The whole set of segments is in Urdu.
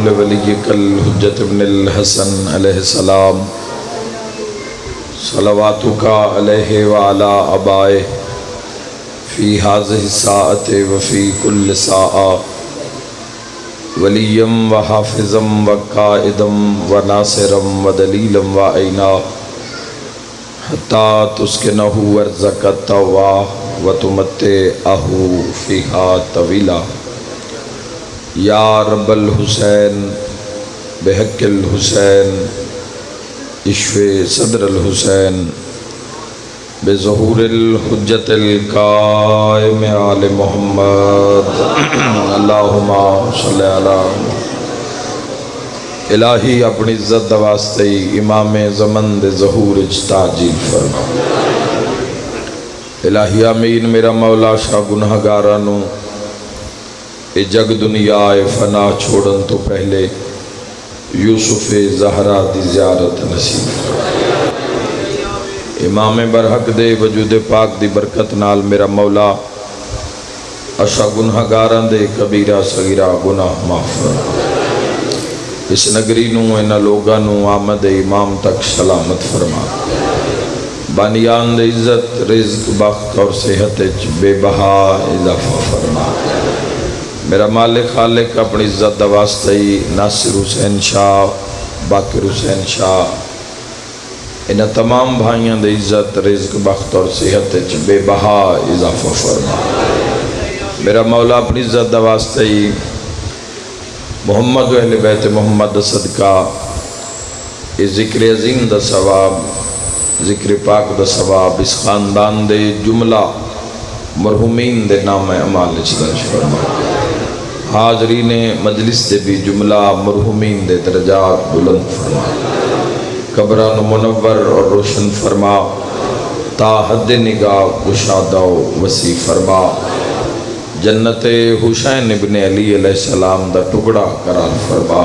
لولیک الحجۃ ابن الحسن علیہ السلام صلواتک علیہ وعلی آبائہ فی ہذہ الساعۃ وفی کل ساعہ ولیم و حافظم و قائدم و ناصرم و دلیلم و عینا حتی تسکنہ ارضک الطواہ و تمتعہ فیہا طویلا یا رب الحسین بحق الحسین اشفِ صدر الحسین بظہور الحجت القائم آل محمد اللہم صلی علی الہی اپنی عزت واسطے امام زمن دے ظہور اجتاجیل فرما الہی آمین میرا مولا شاہ گناہگارانوں اے جگ دنیا فنا چھوڑن تو پہلے یوسف زہرا دی زیارت نصیب فرما امام برحق دے وجود پاک دی برکت نال میرا مولا اشا گناہگاراں دے کبیرہ صغیرہ گناہ معاف فرما اس نگری نو انہاں لوگاں نو آمد امام تک سلامت فرما بانیان دے عزت رزق بخت اور صحت بے بہا اضافہ فرما میرا مالک خالق اپنی عزت واسطے ناصر حسین شاہ باقر حسین شاہ انہاں تمام بھائیاں دے عزت رزق بخت اور صحت بے بہا اضافہ فرما میرا مولا اپنی عزت واسطے محمد و اہل بیت محمد صدقہ اس ذکر عظیم دا ثواب ذکر پاک دا ثواب اس خاندان دے جملہ مرحومین دے نام اعمال درج فرما حاضرین مجلس دے بھی جملہ مرحومین دے درجات بلند فرما قبران منور اور روشن فرما تا حد نگاہ گشادہ و وسیع فرما جنت حسین ابن علی علیہ السلام دا ٹکڑا قرار فرما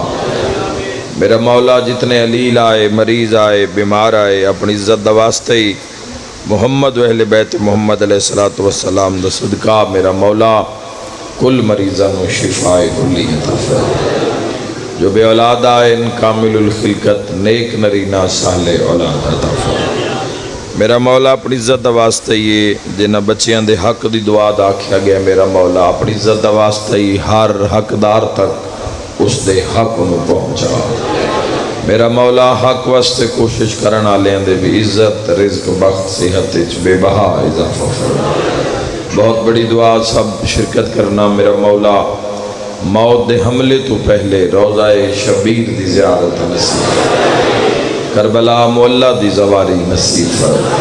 میرا مولا جتنے علیل آئے مریض آئے بیمار آئے اپنی عزت واسطے محمد و اہل بیت محمد علیہ السلام دا صدقہ میرا مولا کل مریضاں و شفاء کلی عطا فرما جو بے اولاد آئے ان کامل الخلقت نیک نرینہ سہل اولاد عطا فرما میرا مولا اپنی عزت واسطے یہ جنہ بچیاں دے حق دی دعا دا کیا گیا میرا مولا اپنی عزت واسطے ہر حقدار تک اس دے حق انہوں پہنچا میرا مولا حق واسطے کوشش کرنا لیں دے بھی عزت رزق بخت صحت بے بہا اضافہ فرما بہت بڑی دعا سب شرکت کرنا میرا مولا موت دے حملے تو پہلے روضہ شبیر دی زیارت نصیب کربلا مولا دی زواری نصیب فرما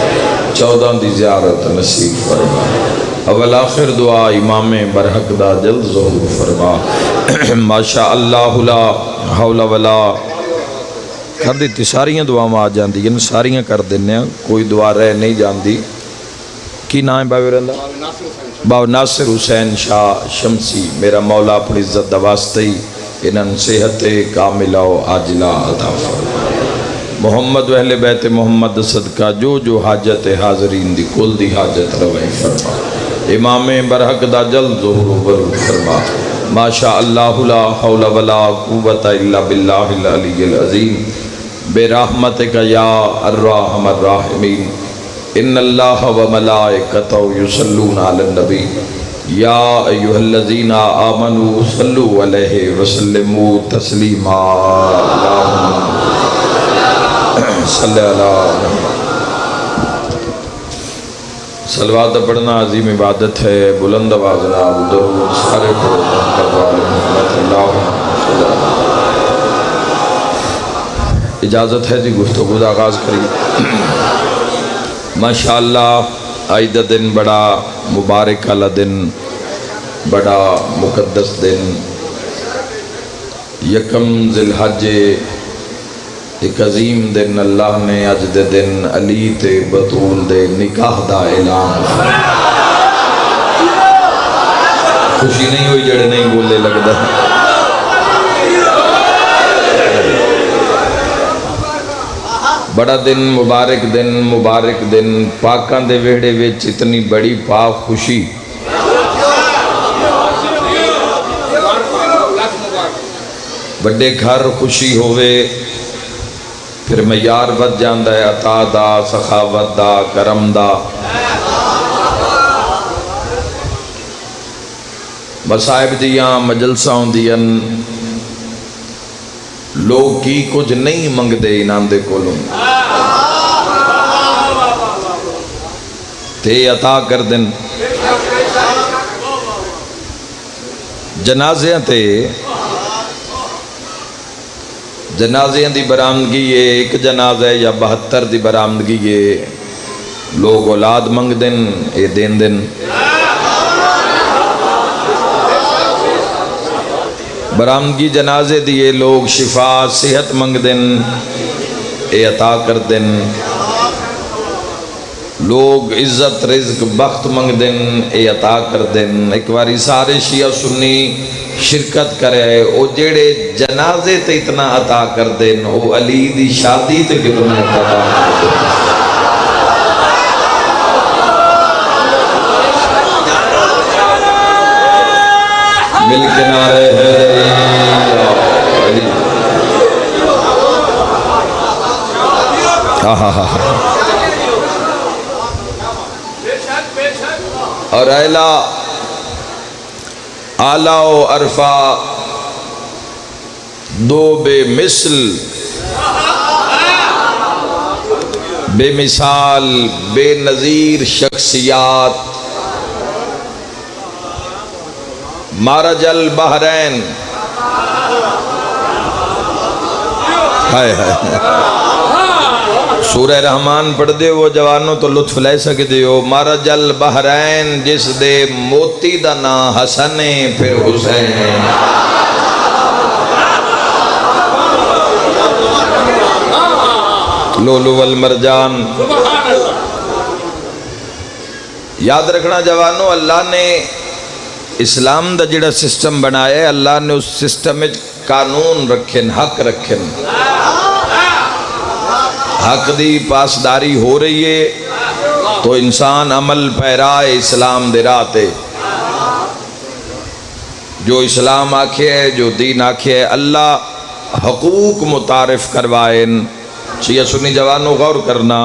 14 دی زیارت نصیب فرما اول آخر دعا امام برحق دا جلد ظہور فرما ماشاءاللہ لا حول ولا کر دیتی ساریاں دعا میں آ جاندی یعنی ساریاں کر دینے کوئی دعا رہ نہیں جاندی کی نام باوی رندہ باو ناصر حسین شاہ شمسی میرا مولا اپنی عزت واسطے انہاں صحت کاملہ و عاجلہ عطا فرما محمد و اہل بیت محمد صدقہ جو حاجت حاضرین دی کل دی حاجت روائی فرما امام برحق دا جلد ظہور و برو فرما ماشاءاللہ لا حول ولا قوت الا باللہ العلی العظیم بے رحمتک یا الرحم الراحمین ان اللہ و ملائکتہ یصلون علی النبی یا ایہا الذین آمنوا صلوا علیہ وسلموا تسلیما صلی اللہ صلوات پڑھنا عظیم عبادت ہے بلند آواز نال درود سارے پڑھو محمد اللہ صلی اللہ اجازت ہے جی گفتگو دا آغاز کری ماشاءاللہ آج دا دن بڑا مبارک والا دن بڑا مقدس دن یکم ذی الحج ایک عظیم دن اللہ نے اج دے دن علی تے بطول دے نکاح دا اعلان خوشی نہیں ہوئی جڑے نہیں بولے لگدا بڑا دن مبارک دن پاکاں دے ویڑے وچ اتنی بڑی پاک خوشی وڈے گھر خوشی ہوئے پھر معیار ود جاندا ہے عطا دا، سخاوت دا، کرم دا۔ مصائب دیاں مجلساں ہوندیاں، لوگ کی کچھ نہیں منگ دے انہاں دے کولوں تے عطا کر دن۔ جنازیاں تے جنازیاں دی برآمدگی ہے، ایک جنازہ ہے یا 72 دی برآمدگی ہے، لوگ اولاد منگ دن، اے دین دن۔ برآمدگی جنازے دیے لوگ شفا صحت منگ دن، اے عطا کر دن۔ لوگ عزت رزق بخت منگ دن، اے عطا کر دن۔ ایک باری سارے شیعہ سنی شرکت کرے، او جیڑے جنازے تے اتنا عطا کر دن، او علی دی شادی تے کتنا عطا کر دن۔ مل کے نعرے حیدری اور اعلیٰ و عرفہ دو بے مثل بے مثال بے نظیر شخصیات، مارج البحرین۔ ہائے سورہ رحمان پڑھ دے وہ جوانوں تو لطف لے سکتے ہو۔ مارج البحرین جس دے موتی دا نا حسن پھر حسین۔ لولو والمرجان۔ یاد رکھنا جوانوں، اللہ نے اسلام دا جڑا سسٹم بنایا ہے، اللہ نے اس سسٹم میں قانون رکھن، حق رکھن۔ حق دی پاسداری ہو رہی ہے تو انسان عمل پیرائے اسلام دے راتے، جو اسلام آکھے ہے، جو دین آکھے ہے، اللہ حقوق متعارف کروائن۔ شیعہ سنی جوانوں غور کرنا،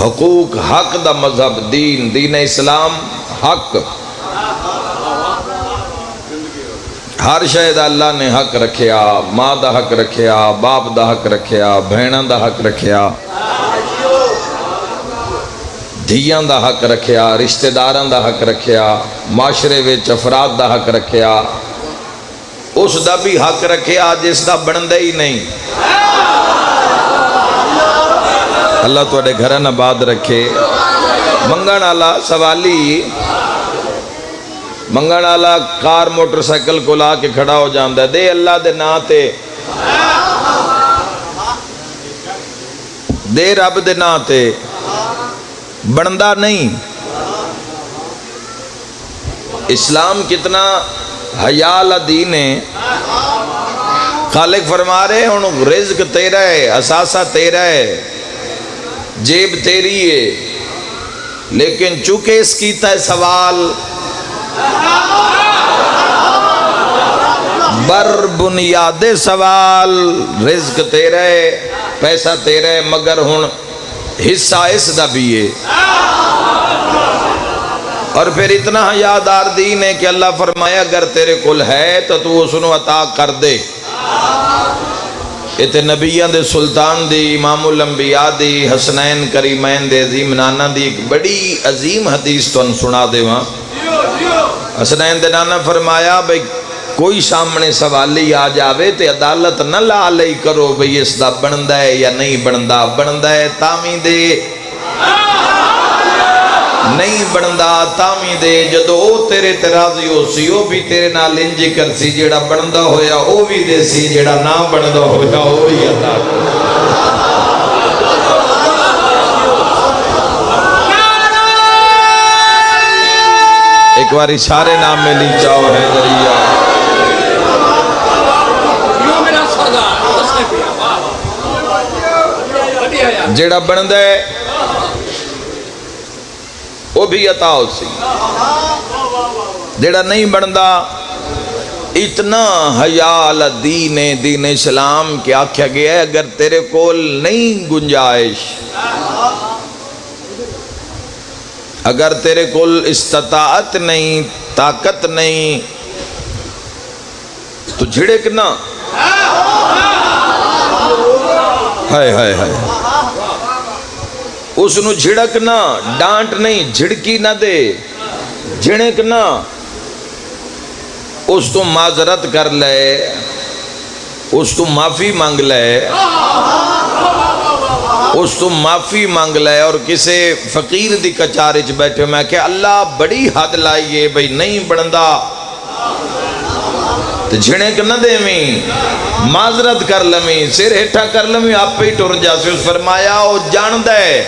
حقوق حق دا مذہب، دین اسلام حق، ہر شاید اللہ نے حق رکھیا، ماں دا حق رکھیا، باپ دا حق رکھیا، بہناں دا حق رکھیا، دھیاں دا حق رکھیا، رشتہ داراں دا حق رکھیا، معاشرے وچ افراد دا حق رکھیا، اس دا بھی حق رکھیا جس دا بندہ ہی نہیں۔ اللہ تواڈے گھراں آباد رکھے۔ منگن والا سوالی، منگن والا کار موٹر سائیکل کو لا کے کھڑا ہو جاندا ہے، دے اللہ دے نا تے، دے رب دے نا تے، بندہ نہیں۔ اسلام کتنا حیا والا دین ہے۔ خالق فرما رہے ہن رزق تیرا ہے، اثاثہ تیرا ہے، جیب تیری ہے، لیکن چونکہ اس کیتا ہے سوال بر بنیاد سوال، رزق تیرا ہے، پیسہ تیرا ہے، مگر ہن حصہ اس دا بھی ہے۔ اور پھر اتنا حیادار دین ہے کہ اللہ فرمایا اگر تیرے کل ہے تو تو اس نو عطا کر دے۔ اتے نبیان دے سلطان دی، امام الانبیاء دی، حسنین کریمین دے عظیم نانا دی ایک بڑی عظیم حدیث تو ان سنا دے وہاں۔ حسنین دے نانا فرمایا بھئی کوئی سامنے سوالی آ جاوے تے عدالت نہ لا لئی کرو بھئی اس دا بندہ ہے یا نہیں بندہ، بندہ ہے تامی دے، نہیں بندہ تامی دے، جدو او تیرے ترازی ہو سی او بھی تیرے نال انجی کر سی، جیڑا بندہ ہویا او بھی دے سی، جیڑا نہ بندہ ہویا او بھی عطا کر۔ ایک باری سارے نام میں لی چاہو ہے دریا جیڑا بندہ ہے وہ بھی عطا ہو سی، جیڑا نہیں بندہ اتنا حیا دین دین اسلام کے آکھیا گیا ہے اگر تیرے کول نہیں گنجائش، اگر تیرے کول استطاعت نہیں، طاقت نہیں تو جھڑک نہ، ہائے ہائے ہائے، اس نو جھڑک نہ، ڈانٹ نہیں، جھڑکی نہ دے، جھڑک نہ، اس تو معذرت کر لے، اس تو معافی مانگ لے، اس تو معافی مانگ لے، اور کسے فقیر دی کچارے چ بیٹھے میں کہ اللہ بڑی حد لائیے بھئی نہیں بڑھندا تو جھڑک نہ دے میں، معذرت کر لمیں، سر ہٹھا کر لمیں، آپ پہ ہی ٹر جاسے۔ اس فرمایا او جان دے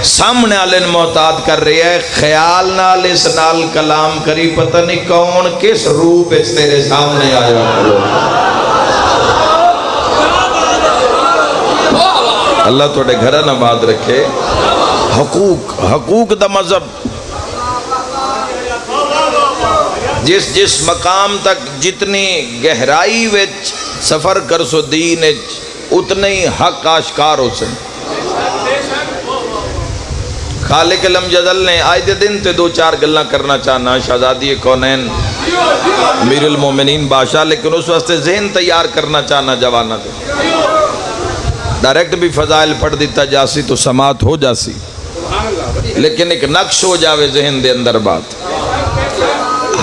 سامنے آلین محتاط کر رہی ہے، خیال نال اس نال کلام کری، پتہ نہیں کون کس روپ اس تیرے سامنے آیا کرو۔ اللہ توڑے گھرہ نباد رکھے۔ حقوق دا مذہب، جس مقام تک جتنی گہرائی وچ سفر کر سو دین اتنے ہی حق آشکار ہو سن۔ خالق علم جدل نے آج دے دن تے دو چار گلنا کرنا چاہنا، شہزادی کونین امیر المومنین بادشاہ، لیکن اس واسطے ذہن تیار کرنا چاہنا جوانہ دے، ڈائریکٹ بھی فضائل پڑھ دیتا جاسی تو سماعت ہو جاسی، لیکن ایک نقش ہو جاوے ذہن دے اندر بات۔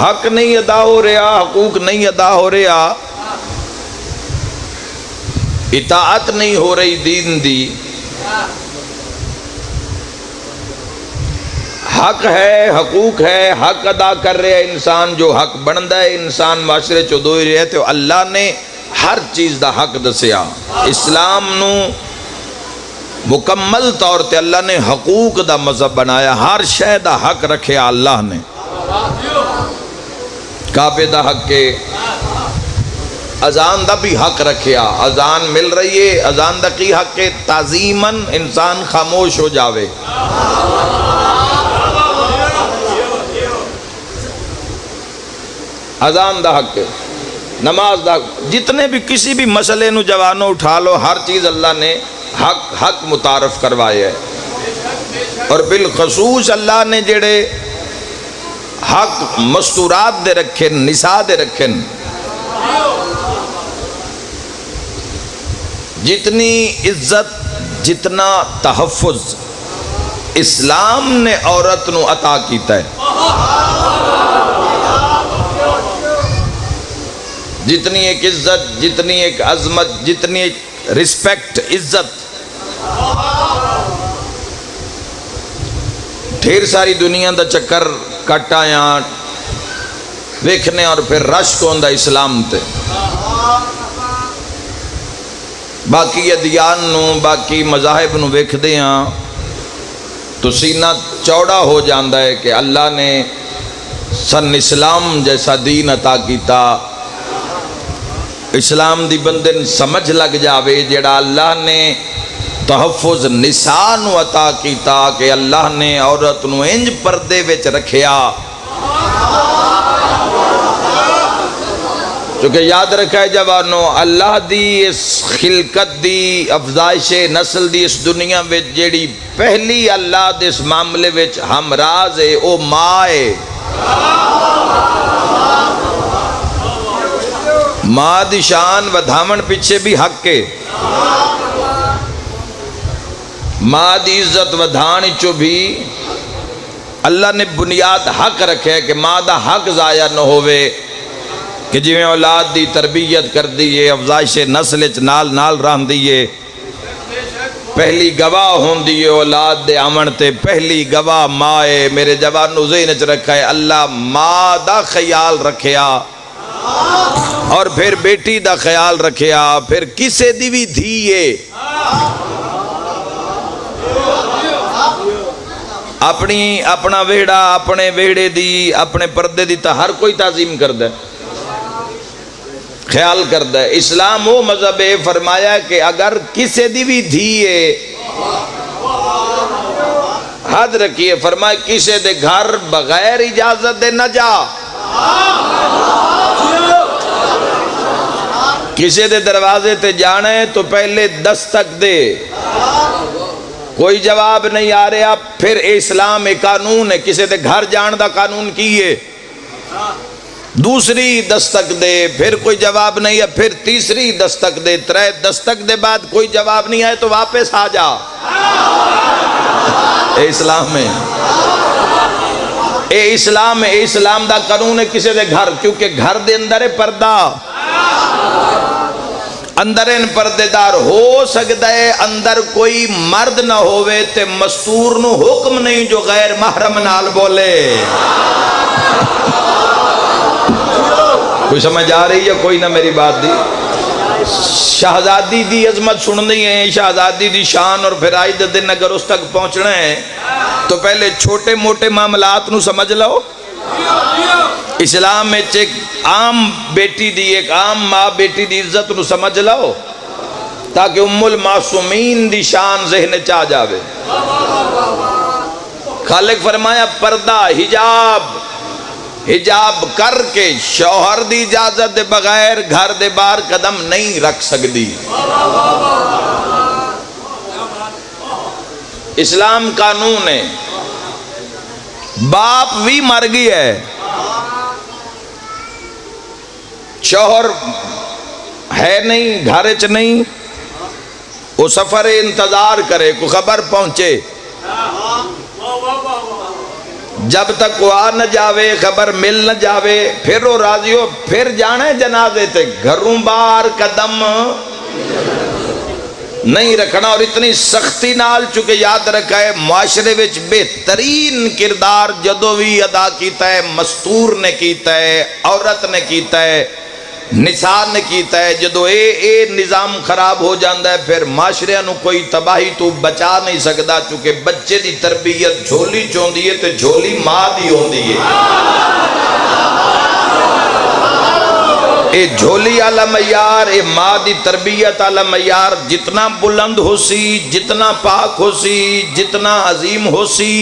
حق نہیں ادا ہو رہا، حقوق نہیں ادا ہو رہا، اطاعت نہیں ہو رہی دین دی، حق ہے، حقوق ہے، حق ادا کر رہا ہے انسان، جو حق بندا ہے انسان معاشرے چو دو ہی رہتے ہو۔ اللہ نے ہر چیز دا حق دسیا، اسلام نو مکمل طور تے اللہ نے حقوق دا مذہب بنایا، ہر شے دا حق رکھیا اللہ نے۔ کعبے دا حق کے، اذان دا بھی حق رکھیا، اذان مل رہی ہے، اذان دا کی حق کے تعظیماً انسان خاموش ہو جاوے۔ اذان دا حق ہے، نماز دا حق، جتنے بھی کسی بھی مسئلے نو جوانوں اٹھا لو، ہر چیز اللہ نے حق متعارف کروائے ہے۔ اور بالخصوص اللہ نے جڑے حق مستورات دے رکھن، نساء دے رکھن، جتنی عزت جتنا تحفظ اسلام نے عورت نو عطا کیتا ہے، جتنی ایک عزت، جتنی ایک عظمت، جتنی ایک رسپیکٹ، عزت ڈھیر ساری دنیا دا چکر کٹ آیا ویکھنے، اور پھر رشک ہوندا اسلام تے، باقی ادیان نو، باقی مذاہب نو ویکھ دے ہاں تو سینہ چوڑا ہو جاندہ ہے کہ اللہ نے سن اسلام جیسا دین عطا کیتا، اسلام دی بندن سمجھ لگ جاوے جڑا اللہ نے تحفظ نساء نو عطا کیتا کہ اللہ نے عورت نو انج پردے وچ رکھیا۔ چونکہ یاد رکھا ہے جوانو، اللہ دی اس خلقت دی افزائش نسل دی اس دنیا وچ جیڑی پہلی اللہ دے اس معاملے وچ ہمراز ہے او ماں ہے۔ ماں دی شان ودھاون پیچھے بھی حق ہے، ماں دی عزت ودھان چو بھی اللہ نے بنیاد حق رکھے کہ ماں دا حق ضائع نہ ہوئے، کہ جی میں اولاد دی تربیت کر دیئے، افزائش نسل نال نال رہن دیئے، پہلی گواہ ہون دیئے اولاد دے آمن تے، پہلی گواہ ماں ہے۔ میرے جوانو ذہن چ رکھا ہے اللہ ماں دا خیال رکھیا، اور پھر بیٹی دا خیال رکھیا، پھر کسے دی بھی دھیئے اپنا ویڑا، اپنے ویڑے دی، اپنے پردے دی تا ہر کوئی تعظیم کردہ ہے، خیال کردہ ہے۔ اسلام وہ مذہب ہے، فرمایا کہ اگر کسے دی بھی دھیئے حد رکھیے، فرمایا کسے دے گھر بغیر اجازت دے نہ جا، کسی دے دروازے تے جانا ہے تو پہلے دستک دے، کوئی جواب نہیں آ رہا، پھر اسلام ایک قانون ہے، کسی دے گھر جان دا قانون کیے، دوسری دستک دے، پھر کوئی جواب نہیں ہے، پھر تیسری دستک دے، ترے دستک دے بعد کوئی جواب نہیں آئے تو واپس آ جا۔ اے اسلام ہے، اے اسلام ہے، اے اسلام دا قانون ہے کسی دے گھر، کیونکہ گھر دے اندر ہے پردہ، اندر ان پردے دار ہو سکتا ہے، اندر کوئی مرد نہ ہوئے تے مستور نو حکم نہیں جو غیر محرم نال بولے۔ کوئی سمجھ آ رہی ہے کوئی نہ میری بات دی؟ شہزادی دی عظمت سننی ہے، شہزادی دی شان، اور پھر آج دن اگر اس تک پہنچنا ہے تو پہلے چھوٹے موٹے معاملات نو سمجھ لو۔ اسلام میں ایک عام بیٹی دی، ایک عام ماں بیٹی دی عزت نو سمجھ لو تاکہ ام المعصومین دی شان ذہن چاہ جاوے۔ خالق فرمایا پردہ، حجاب کر کے شوہر دی اجازت دے بغیر گھر دے باہر قدم نہیں رکھ سکتی۔ اسلام قانون ہے، باپ بھی مر گئی ہے، شوہر ہے نہیں، گھر چ نہیں، وہ سفر انتظار کرے، کو خبر پہنچے، جب تک وہ آ نہ جاوے، خبر مل نہ جاوے، پھر وہ راضی ہو، پھر جانے جنازے تے، گھروں باہر قدم نہیں رکھنا۔ اور اتنی سختی نال، چونکہ یاد رکھا ہے معاشرے وچ بہترین کردار جدو بھی ادا کیتا ہے مستور نے کیتا ہے، عورت نے کیتا ہے، نساء نے کیتا ہے۔ جدو اے نظام خراب ہو جاندہ ہے پھر معاشرے نو کوئی تباہی تو بچا نہیں سکتا، چونکہ بچے دی تربیت جھولی چوندی ہے تے جھولی ماں دی ہوندی ہے۔ اے جھولی علی معیار، اے ماں دی تربیت علی معیار جتنا بلند ہو سی، جتنا پاک ہو سی، جتنا عظیم ہو سی،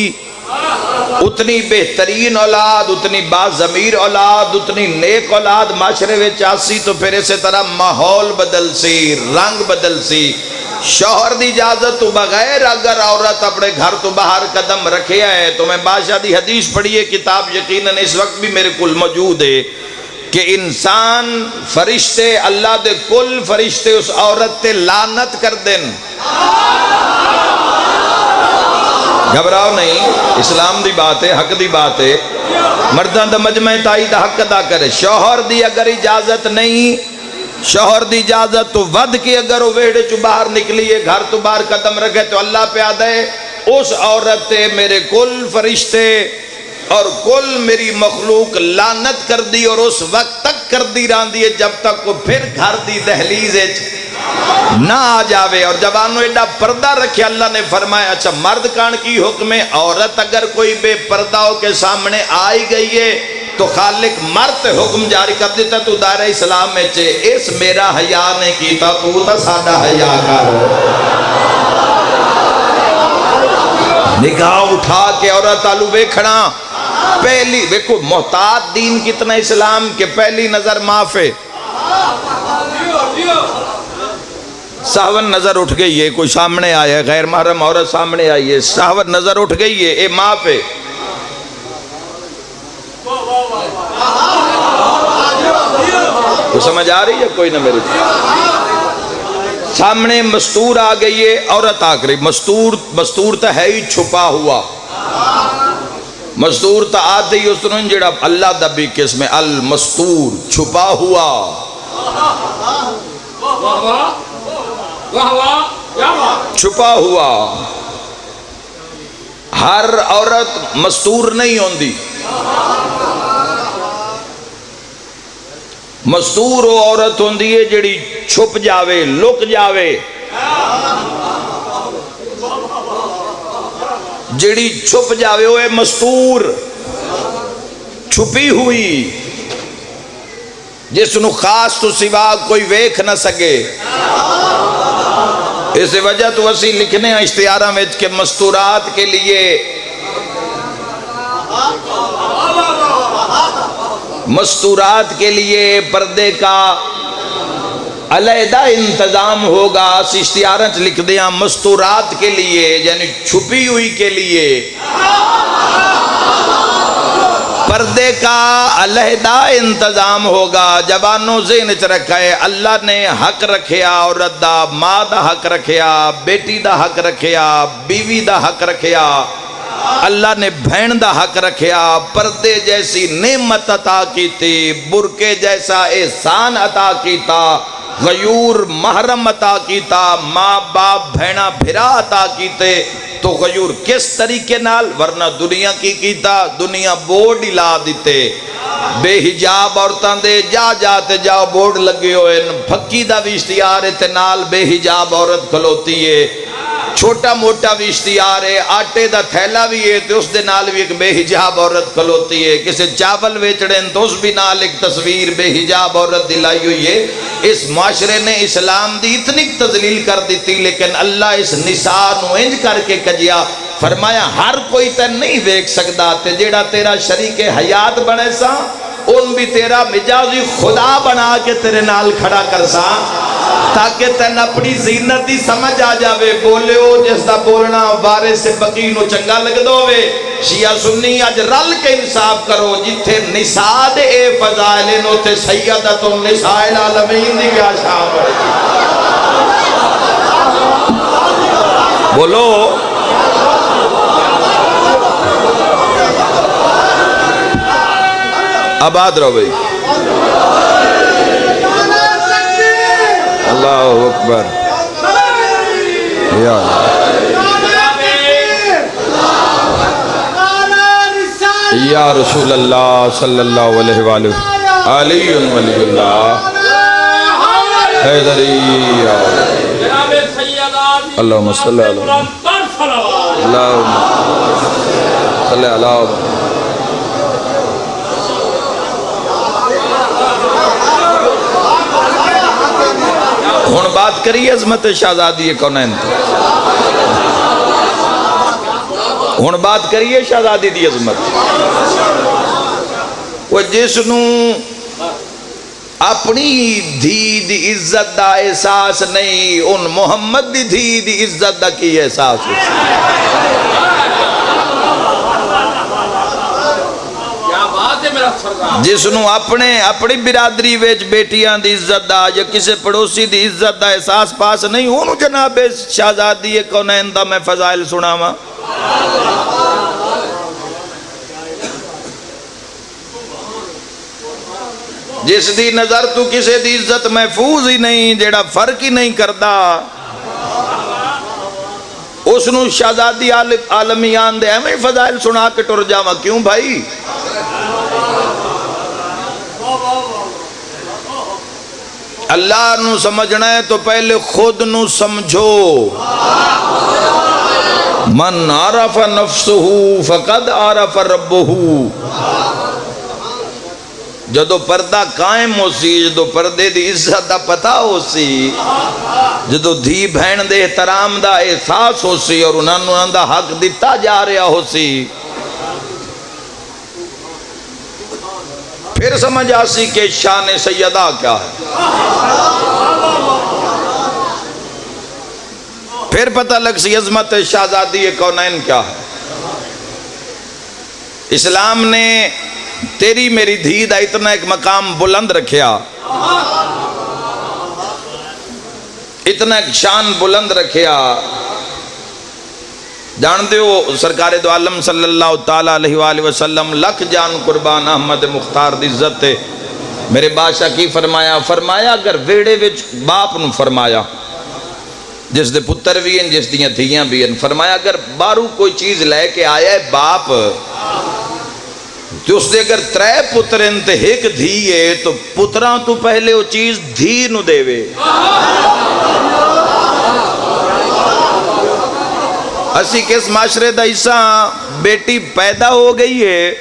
اتنی بہترین اولاد، اتنی باضمیر اولاد، اتنی نیک اولاد معاشرے وچ آسی، تو پھر اسی طرح ماحول بدل سی، رنگ بدل سی۔ شوہر دی اجازت تو بغیر اگر عورت اپنے گھر تو باہر قدم رکھے ہے تو میں بادشاہ دی حدیث پڑھیے، کتاب یقیناً اس وقت بھی میرے کل موجود ہے، کہ انسان فرشتے، اللہ دے کل فرشتے اس عورت تے لعنت کر دیں۔ گھبراؤ نہیں، اسلام دی بات ہے، حق دی بات ہے، مردان دا مجمع تائی دا حق ادا کرے۔ شوہر دی اگر اجازت نہیں، شوہر دی اجازت تو ود کے اگر وہ ویڑے چو باہر نکلیے، گھر تو باہر قدم رکھے، تو اللہ پہ آدھا ہے اس عورت تے میرے کل فرشتے اور کل میری مخلوق لعنت کر دی، اور اس وقت تک کر دی راندی ہے جب تک وہ پھر گھر دی دہلیز نہ آ جاوے۔ اور جب آنو ایڈا پردہ رکھے، اللہ نے فرمایا اچھا مرد کان کی حکم ہے، عورت اگر کوئی بے پردہ کے سامنے آئی گئی ہے تو خالق مرد حکم جاری کر دیتا، تو دائرہ اسلام میں چھے اس میرا حیا نہیں کیتا، تو تا ساڑا حیا کر۔ نگاہ اٹھا کے عورت آلو بیکھنا، پہلی دیکھو محتاط دین کتنا اسلام کے پہلی نظر معاف ہے۔ سہون نظر اٹھ گئی ہے، کوئی سامنے آیا ہے، غیر محرم عورت سامنے آئی ہے، سہون نظر اٹھ گئی ہے، اے معاف ہے۔ تو سمجھ آ رہی ہے کوئی نہ میرے سامنے مستور آ گئی ہے، عورت آ گئی، مستور تا ہے ہی چھپا ہوا، مستور تا آدھے ہی اس نے جڑا اللہ دا بھی قسم ہے المستور، چھپا ہوا۔ چھپا ہوا، ہر عورت مستور نہیں ہوندی، مستور وہ عورت ہوندی ہے جڑی چھپ جاوے، لک جاوے، جڑی چھپ جاوے وہ ہے مستور، چھپی ہوئی، جس نو خاص تو سوا کوئی ویکھ نہ سکے۔ اس وجہ تو اسی لکھنے ہیں اشتہاراں میں کہ مستورات کے لیے، مستورات کے لیے پردے کا علیحدہ انتظام ہوگا. اشتہارات لکھ دیا مستورات کے لیے یعنی چھپی ہوئی کے لیے پردے کا علیحدہ انتظام ہوگا. جوانوں ذہن چ رکھا ہے اللہ نے حق رکھیا عورت دا, ماں دا حق رکھیا, بیٹی دا حق رکھیا, بیوی دا حق رکھیا, اللہ نے بہن دا حق رکھیا, پردے جیسی نعمت عطا کیتی, برقے جیسا احسان عطا کیتا, غیور محرم عطا کیتا, ماں باپ بہنا بھرا عطا کیتے. تو غیور کس طریقے نال, ورنہ دنیا کی کیتا, دنیا بورڈ لا دیتے. بے حجاب عورتاں دے جا جاتے جاؤ بورڈ لگے ہوئے, پھکی دا بھی اشتہار ہے تے نال بے حجاب عورت کھلوتی ہے, چھوٹا موٹا بھی اشتہار ہے, آٹے دا تھیلا بھی ہے تو اس دے نال بھی ایک بے حجاب عورت کھلوتی ہے, کسی چاول ویچڑیں تو اس بھی نال ایک تصویر بے حجاب عورت دلائی ہوئی ہے. اس معاشرے نے اسلام دی اتنی تذلیل کر دیتی, لیکن اللہ اس نساء نو انج کر کے کجیا, فرمایا ہر کوئی تے نہیں دیکھ سکتا, تے جیڑا تیرا شریک حیات بنے سا ان بھی تیرا مجازی خدا بنا کے تیرے نال کھڑا کر سا, تاکہ تین اپنی زینت دی سمجھ آ جاوے. بولے ہو جس دا بولنا وارث بقی نو چنگا لگ دووے. شیعہ سنی اج رل کے انصاف کرو, جتھے نساء دے اے فضائل نو تے سیدۃ النساء العالمین دی کیا شان بڑھے. بولو آباد رہو بھئی. اللہ اکبر یا یا رسول اللہ صلی اللہ علیہ وآلہ علی ولی اللہ حیدری. اللہم صلی اللہ صلی اللہ. ہون بات کری عظمت شہزادی کونین, ہون بات کریے شہزادی دی عظمت. وہ جس نو اپنی دھی دی عزت دا احساس نہیں, ان محمد دی دھی دی عزت دا کی احساس ہو. جس نو اپنی برادری ویچ بیٹیاں دی عزت دا یا کسی پڑوسی دی عزت دا احساس پاس نہیں, انہوں جناب شہزادی کونین دا میں فضائل سنا ماں. جس دی نظر تو کسی دی عزت محفوظ ہی نہیں, جیڑا فرق ہی نہیں کردا, اس نو شہزادی عالمیان دے ہمیں فضائل سنا کے ٹر جاواں. کیوں بھائی؟ اللہ نو سمجھنا ہے تو پہلے خود نو سمجھو. من عرف نفسہ فقد عرف ربہ. جدو پردہ قائم ہو سی, جدو پردے دی عزت دا پتہ ہو سی, جدو دھی بہن دے احترام دا احساس ہو سی اور انہوں دا حق دیتا جا رہا ہو سی, پھر سمجھ آسی کہ شان سیدہ کیا ہے. پھر پتہ لگ سی عظمت شہزادی کونین کیا ہے. اسلام نے تیری میری دھی دا اتنا ایک مقام بلند رکھیا, اتنا ایک شان بلند رکھیا. جانتے ہو سرکار دو عالم صلی اللہ تعالیٰ علیہ وآلہ وسلم لکھ جان قربان احمد مختار دی عزت ہے. میرے بادشاہ کی فرمایا اگر ویڑے وچ باپ نو فرمایا, جس دے پتر بھی ہیں جس دیاں دھیاں بھی ہیں, فرمایا اگر بارو کوئی چیز لے کے آیا ہے باپ, تو اس دے اگر 3 پتر ہیں تے ایک دھی ہے, تو پتراں تو پہلے وہ چیز دھی نو دے وے. اسی کس معاشرے دا حصہ بیٹی پیدا ہو گئی ہے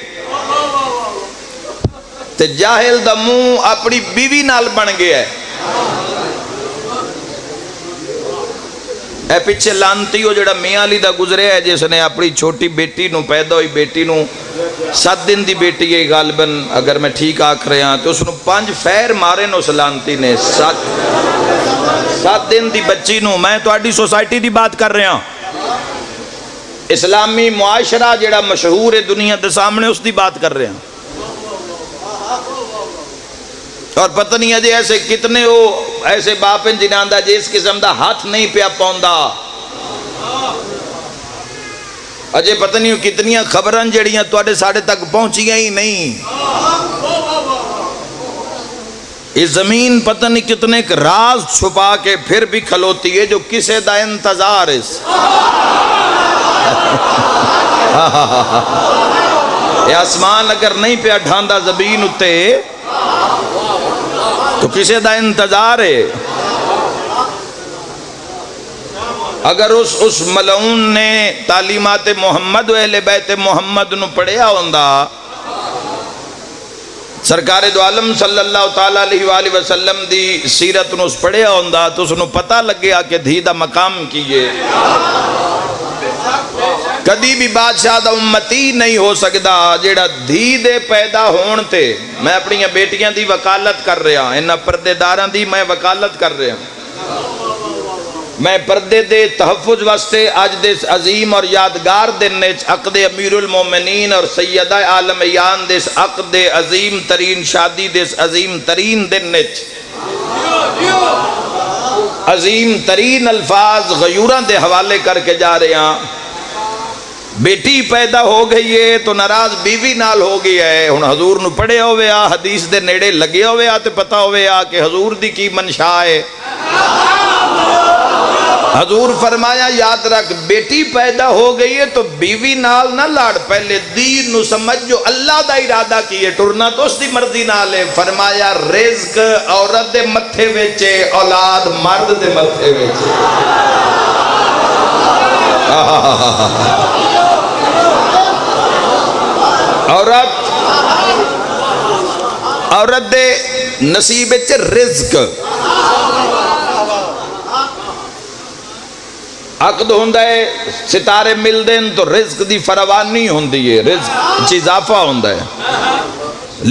تے جاہل دا منہ اپنی بیوی نال بن گیا ہے. اے پیچھے لانتی ہو جڑا میاں علی دا گزرے ہے, جس نے اپنی چھوٹی بیٹی نو پیدا ہوئی بیٹی نو 7 دن دی بیٹی ہے غالباً, اگر میں ٹھیک آکھ رہا ہوں, تو اس نو 5 فیر مارے نو اس لانتی نے. 7 دن دی بچی نو، میں تہاڈی سوسائٹی دی بات کر رہا ہوں، اسلامی معاشرہ جڑا مشہور ہے دنیا دے سامنے، اس دی بات کر رہے ہیں۔ اور پتہ نہیں اجے ایسے کتنے ایسے باپ ہیں جنہاں دا جس قسم دا ہاتھ نہیں پیا پوندا، اجے پتہ نہیں کتنیاں خبراں جڑیاں تواڈے ساڈے تک پہنچیاں ہی نہیں۔ یہ زمین پتہ نہیں کتنے راز چھپا کے پھر بھی کھلوتی ہے جو کسے دا انتظار ہے۔ یہ آسمان اگر نہیں پیا ڈھاندا زمین اتے تو کسے دا انتظار ہے۔ اگر اس ملعون نے تعلیمات محمد و اہل بیت محمد نو پڑھیا ہوندا، سرکار دو عالم صلی اللہ تعالیٰ علیہ وآلہ وسلم دی سیرت نو اس پڑھیا ہوندا تو اس نو پتہ لگیا کہ دھی دا مقام کیے۔ کدی بھی بادشاہ دا امتی نہیں ہو سکدا جیڑا دھی دے پیدا ہون تے، میں اپنی بیٹیاں دی وکالت کر رہا ہوں، انہاں پردے داراں دی میں وکالت کر رہا ہوں، میں پردے دے تحفظ واسطے اج دے عظیم اور یادگار دن وچ عقد امیر المومنین اور سیدہ عالم یان دے عقد عظیم ترین شادی دے عظیم ترین دن وچ عظیم ترین الفاظ غیوراں دے حوالے کر کے جا رہے ہیں۔ بیٹی پیدا ہو گئی ہے تو ناراض بیوی نال ہو گئی ہے، ہن حضور نو پڑھے ہوئے آ، حدیث دے نیڑے لگے ہوئے آ تے پتہ ہوئے آ کہ حضور دی کی منشا ہے۔ حضور فرمایا یاد رکھ بیٹی پیدا ہو گئی ہے تو بیوی نال نہ لاڑ، پہلے دین نو سمجھ جو اللہ دا ارادہ کیے، ٹرنا تو اس دی مرضی نال ہے۔ فرمایا رزق عورت دے متھے وچے، اولاد مرد دے متھے وچے۔ عورت دے نصیب وچ رزق، عقد ہوندہ ہے، ستارے مل دیں تو رزق دی فراوانی ہوندی ہے، رزق چ اضافہ ہوندہ ہے،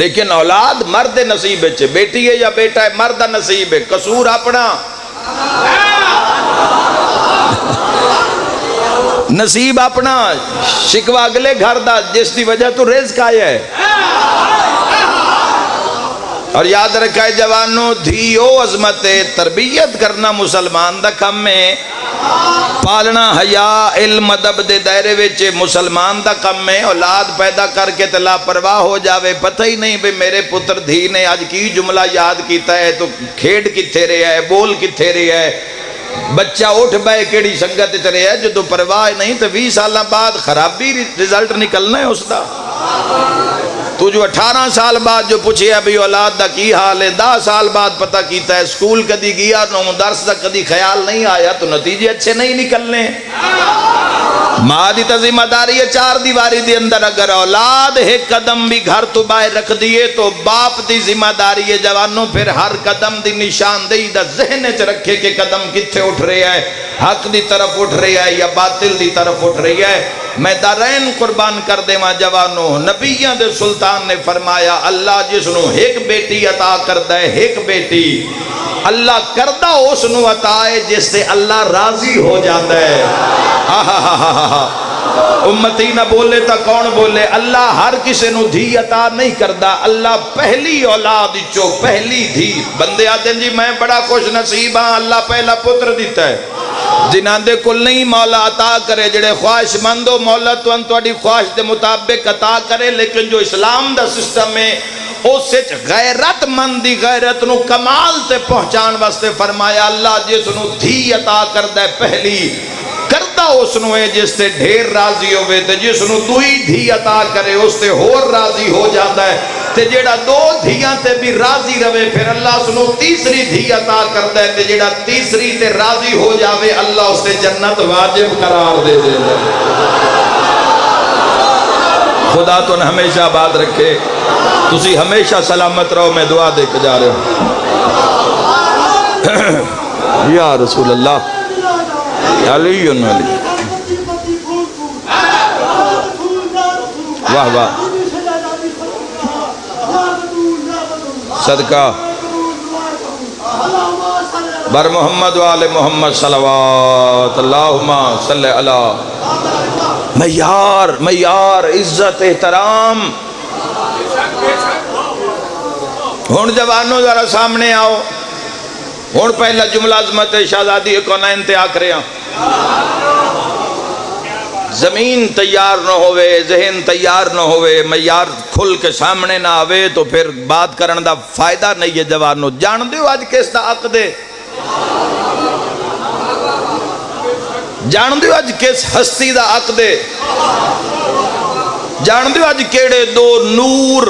لیکن اولاد مرد نصیب ہے، بیٹی ہے یا بیٹا ہے مرد نصیب ہے، قصور اپنا، نصیب اپنا، شکوہ اگلے گھر دا جس دی وجہ تو رزق آیا ہے۔ اور یاد رکھائے جوانوں، دھیو عظمت تربیت کرنا مسلمان دا کم ہے، پالنا حیا علم ادب دے دائرے وچ مسلمان دا کم ہے۔ اولاد پیدا کر کے تے لاپرواہ ہو جاوے، پتہ ہی نہیں بھی میرے پتر دھی نے آج کی جملہ یاد کیتا ہے تو کھیڑ کتھے رہا ہے، بول کتھے رہا ہے، بچہ اٹھ بائے کیڑی سنگت تے رہا ہے، جو تو پرواہ نہیں تو 20 سالاں بعد خرابی رزلٹ نکلنا ہے اس دا۔ تو جو 18 سال بعد جو پوچھے ابھی اولاد دا کی حال ہے، 10 سال بعد پتہ کیتا ہے، سکول کدی گیا نو درس دا کدی خیال نہیں آیا تو نتیجے اچھے نہیں نکلنے۔ ماں دی ذمہ داری ہے 4 دیواری دے اندر اگر اولاد ایک قدم بھی گھر تو باہر رکھ دیے تو باپ دی ذمہ داری ہے جوانوں پھر ہر قدم دی نشاندہی دا ذہن چ رکھے کہ قدم کتھے اٹھ رہے ہے، حق دی طرف اٹھ رہی ہے یا باطل دی طرف اٹھ رہی ہے۔ میں دارین قربان کر دے ماں جوانوں، نبیوں دے سلطان نے فرمایا اللہ جس نو ایک بیٹی عطا کردہ ہے، ایک بیٹی اللہ کردہ اس نو عطا ہے جس سے اللہ راضی ہو جاتا ہے۔ امتی نہ بولے تا کون بولے، اللہ ہر کسی نو دھی عطا نہیں کردہ، اللہ پہلی اولاد چو پہلی دھی، بندے آتے ہیں جی میں بڑا خوش نصیب ہاں اللہ پہلا پتر دیتا ہے، جنہاں دے کل نہیں مولا عطا کرے، جڑے خواہش مندو مولا تو انتوڑی خواہش دے مطابق عطا کرے، لیکن جو اسلام دا سسٹم ہے اس سے غیرت مندی غیرت نو کمال تے پہنچان واسطے فرمایا اللہ جس نو دھی عطا کردہ پہلی کردہ اس نو ہے جس سے ڈھیر راضی ہوئے تے جس نو دوئی دھی عطا کرے اس سے اور راضی ہو جاتا ہے تے جیڑا 2 دھیاں تے بھی راضی روے پھر اللہ اس نو تیسری دھی عطا کرتا ہے تے جیڑا تیسری تے راضی ہو جاوے اللہ اس سے جنت واجب قرار دے دے۔ خدا تو نے ہمیشہ بات رکھے، تسی ہمیشہ سلامت رہو، میں دعا دے کے جا رہے ہوں۔ یا رسول اللہ علی علی واہ واہ صدقہ بر محمد وآل محمد صلوات اللہم صلی اللہ معیار عزت احترام. ہون جوانوں ذرا سامنے آؤ. ہون پہلا جملہ عظمت شہزادی کونین تے آکھ رہے ہیں. زمین تیار نہ ہوئے، ذہن تیار نہ ہوئے، معیار کھل کے سامنے نہ آوے تو پھر بات کرن دا فائدہ نہیں ہے. جوانوں جان دیو آج کس دا حق دے، جان دیو آج کس ہستی دا حق دے، جان دیو آج کیڑے دو نور،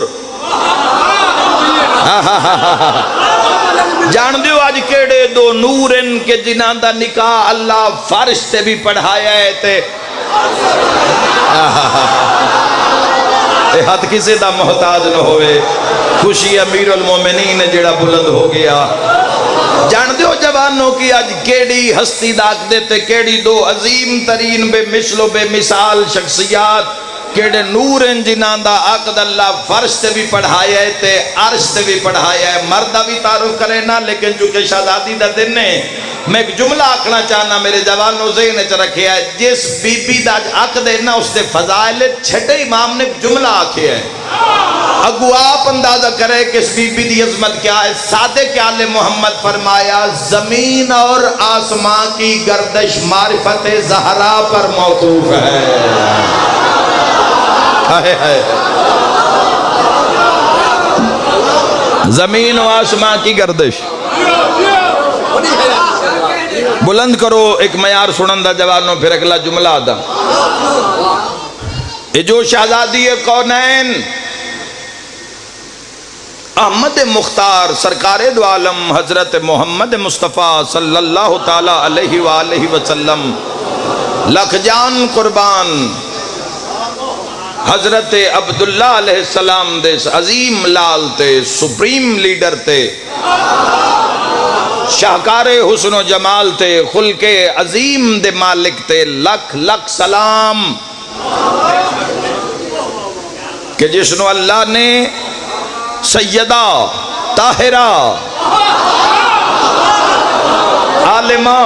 جان دیو آج کیڑے دو نور ان کے جنہاں دا نکاح اللہ فرش تے بھی پڑھایا ہے تے ہاتھ کسی دا محتاج نہ ہوئے. خوشی امیر المومنین جڑا بلند ہو گیا. جان دیو جوانوں کی آج کیڑی ہستی داک دیتے، کیڑی دو عظیم ترین بے مثل و بے مثال شخصیات، کیڑے نور ان جنہاں دا عقد اللہ فرش تے بھی پڑھایا ہے تے عرش تے بھی پڑھایا ہے. مردہ بھی تعارف کرے نا، لیکن چونکہ شہزادی دا دن ہے میں ایک جملہ آکھنا چاہنا میرے جوانوں ذہن چ رکھیا ہے. جس بی بی دا عقد ہے نا اس دے فضائل چھٹے امام نے ایک جملہ آکھیا ہے. اگو آپ اندازہ کرے کہ اس بی بی دی عظمت کیا ہے. صادق آل محمد فرمایا زمین اور آسمان کی گردش معرفت زہرا پر موقوف ہے. زمین و آسمان کی گردش بلند کرو. ایک معیار سنندہ جوانوں پھر اگلا جملہ آدھا. یہ جو شہزادی کونین احمد مختار سرکار دو عالم حضرت محمد مصطفیٰ صلی اللہ تعالی علیہ وآلہ وسلم لکھ جان قربان حضرت عبداللہ علیہ السلام دے عظیم لال تے سپریم لیڈر تے شاہکار حسن و جمال تے خلق عظیم دے مالک تے لکھ لکھ سلام کہ جسنو اللہ نے سیدہ طاہرہ عالمہ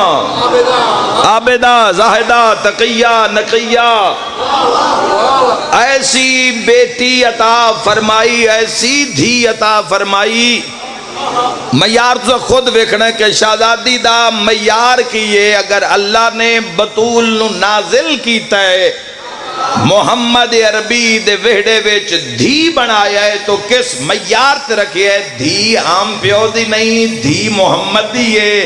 عابدہ زاہدہ تقیہ نقیہ ایسی بیٹی عطا فرمائی، ایسی دھی عطا فرمائی. معیار تو خود ویکھنا کہ شہزادی دا معیار کیے اگر اللہ نے بطول نو نازل کیتا ہے محمد عربی دے وہڑے وچ دھی بنایا ہے تو کس معیار تے رکھے ہے. دھی عام پیو دی نہیں، دھی محمد دی ہے.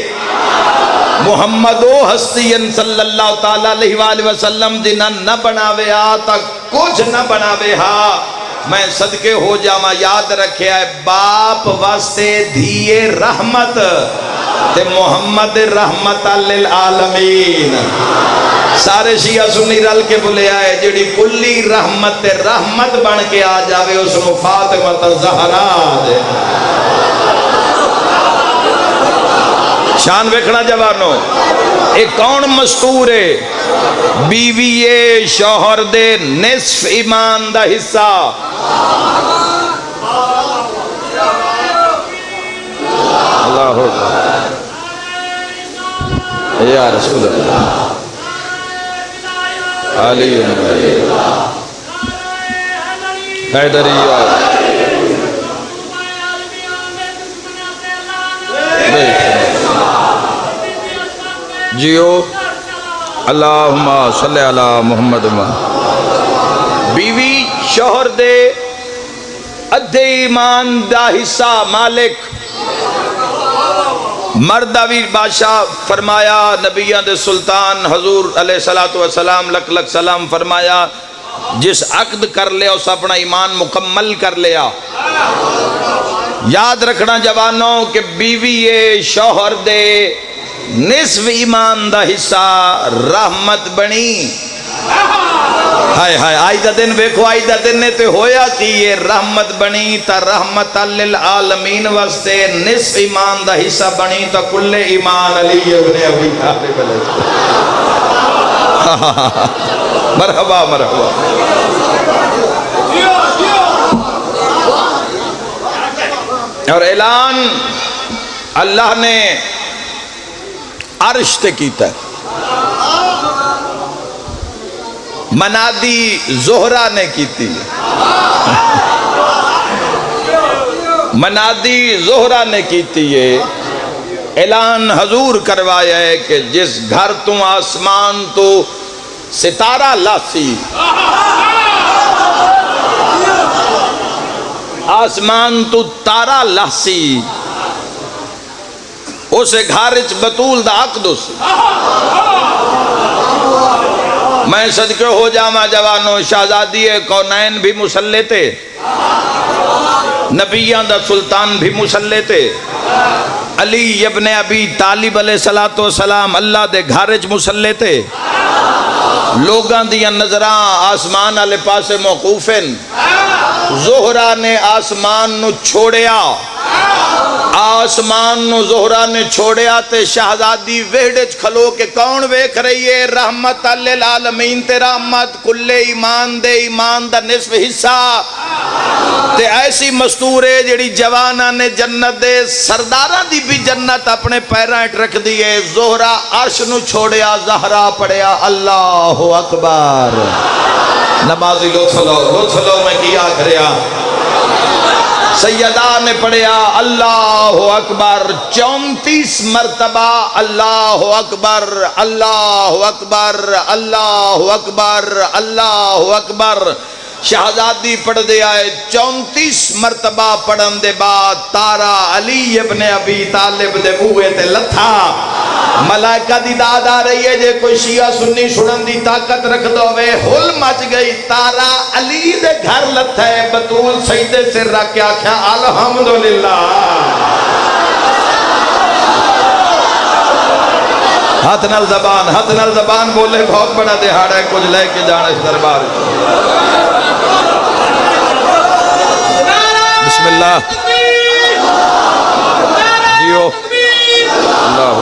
محمد و ہستین صلی اللہ تعالیٰ علیہ وآلہ وسلم جنہاں نہ بناوے آتا کچھ نہ بناوے ہاں. میں صدقے ہو جاما یاد رکھے ہے باپ واسطے دھیے رحمت تے محمد رحمت للعالمین. سارے شیعہ سنی رل کے بلے آئے جڑی کلی رحمت تے رحمت بن کے آ جاوے اس نو فاطمہ زہرا دے. شان ویکھنا جوانوں. ایک کون مستور ہے بیوی شوہر دے نصف ایمان دا حصہ. اللہ یا رسول اللہ علی حیدریہ جیو اللہم صلی علی محمد. بیوی شوہر دے ادھے ایمان دا حصہ مالک. مرداوی بادشاہ فرمایا نبیان دے سلطان حضور علیہ السلام لک لک سلام فرمایا جس عقد کر لیا اس اپنا ایمان مکمل کر لیا. یاد رکھنا جوانوں کہ بیوی شوہر دے نصف ایمان دا حصہ رحمت بنی. ہائے ہائے آئی دا دن ویکھو آئی دا دن نے تے ہویا کہ یہ رحمت بنی تا رحمت للعالمین واسطے نصف ایمان دا حصہ بنی تا کل ایمان علی ابن ابی طالب علیہ. مرحبا مرحبا. اور اعلان اللہ نے عرش تے کیتا ہے. منادی زہرا نے کیتی ہے. منادی زہرا نے کیتی ہے. اعلان حضور کروایا ہے کہ جس گھر تو آسمان تو ستارہ لاسی، آسمان تو تارا لاسی، اسے گھارچ بطول دا اقدس. میں صدقے ہو جاما جوانو، شہزادی کونین بھی مسلح تے، نبیان دا سلطان بھی مسلح تے، علی ابن ابی طالب علیہ السلام اللہ دے گھارچ مسلح تے. لوگاں دیاں نظران آسمان والے پاسے موقوفن. زہرا نے آسمان نو چھوڑیا، آسمان نو زہرا نے چھوڑیا تے شہزادی ویڑچ کھلو کے کون ویکھ رہی ہے؟ رحمت للعالمین تے رحمت کل ایمان دے ایمان دا نصف حصہ تے ایسی مستور ہے جڑی جوانہ نے جنت دے سرداراں دی بھی جنت اپنے پیراں ہٹ رکھ دیئے. زہرا عرش نو چھوڑیا، زہرا پڑھیا اللہ اکبر. نمازی لو تھلو میں کیا کریا. سیدہ نے پڑھیا اللہ اکبر 34 مرتبہ، اللہ اکبر اللہ اکبر اللہ اکبر اللہ اکبر. شہزادی پڑھ دے آئے 34 مرتبہ پڑھن دے بعد تارا علی ابن ابی طالب دے بوئے تے لتھا. ملائکہ دی داد آ رہی ہے جے کوئی شیعہ سنی سنن دی طاقت رکھ دو وے. ہل مچ گئی. تارا علی دے گھر لتھا ہے. بطول سجدے سے رکھ کے آکھیا الحمدللہ. ہاتھ نال زبان بولے. بہت بڑا دہاڑا ہے، کچھ لے کے جانا اس دربار. بسم اللہ جیو. اللہ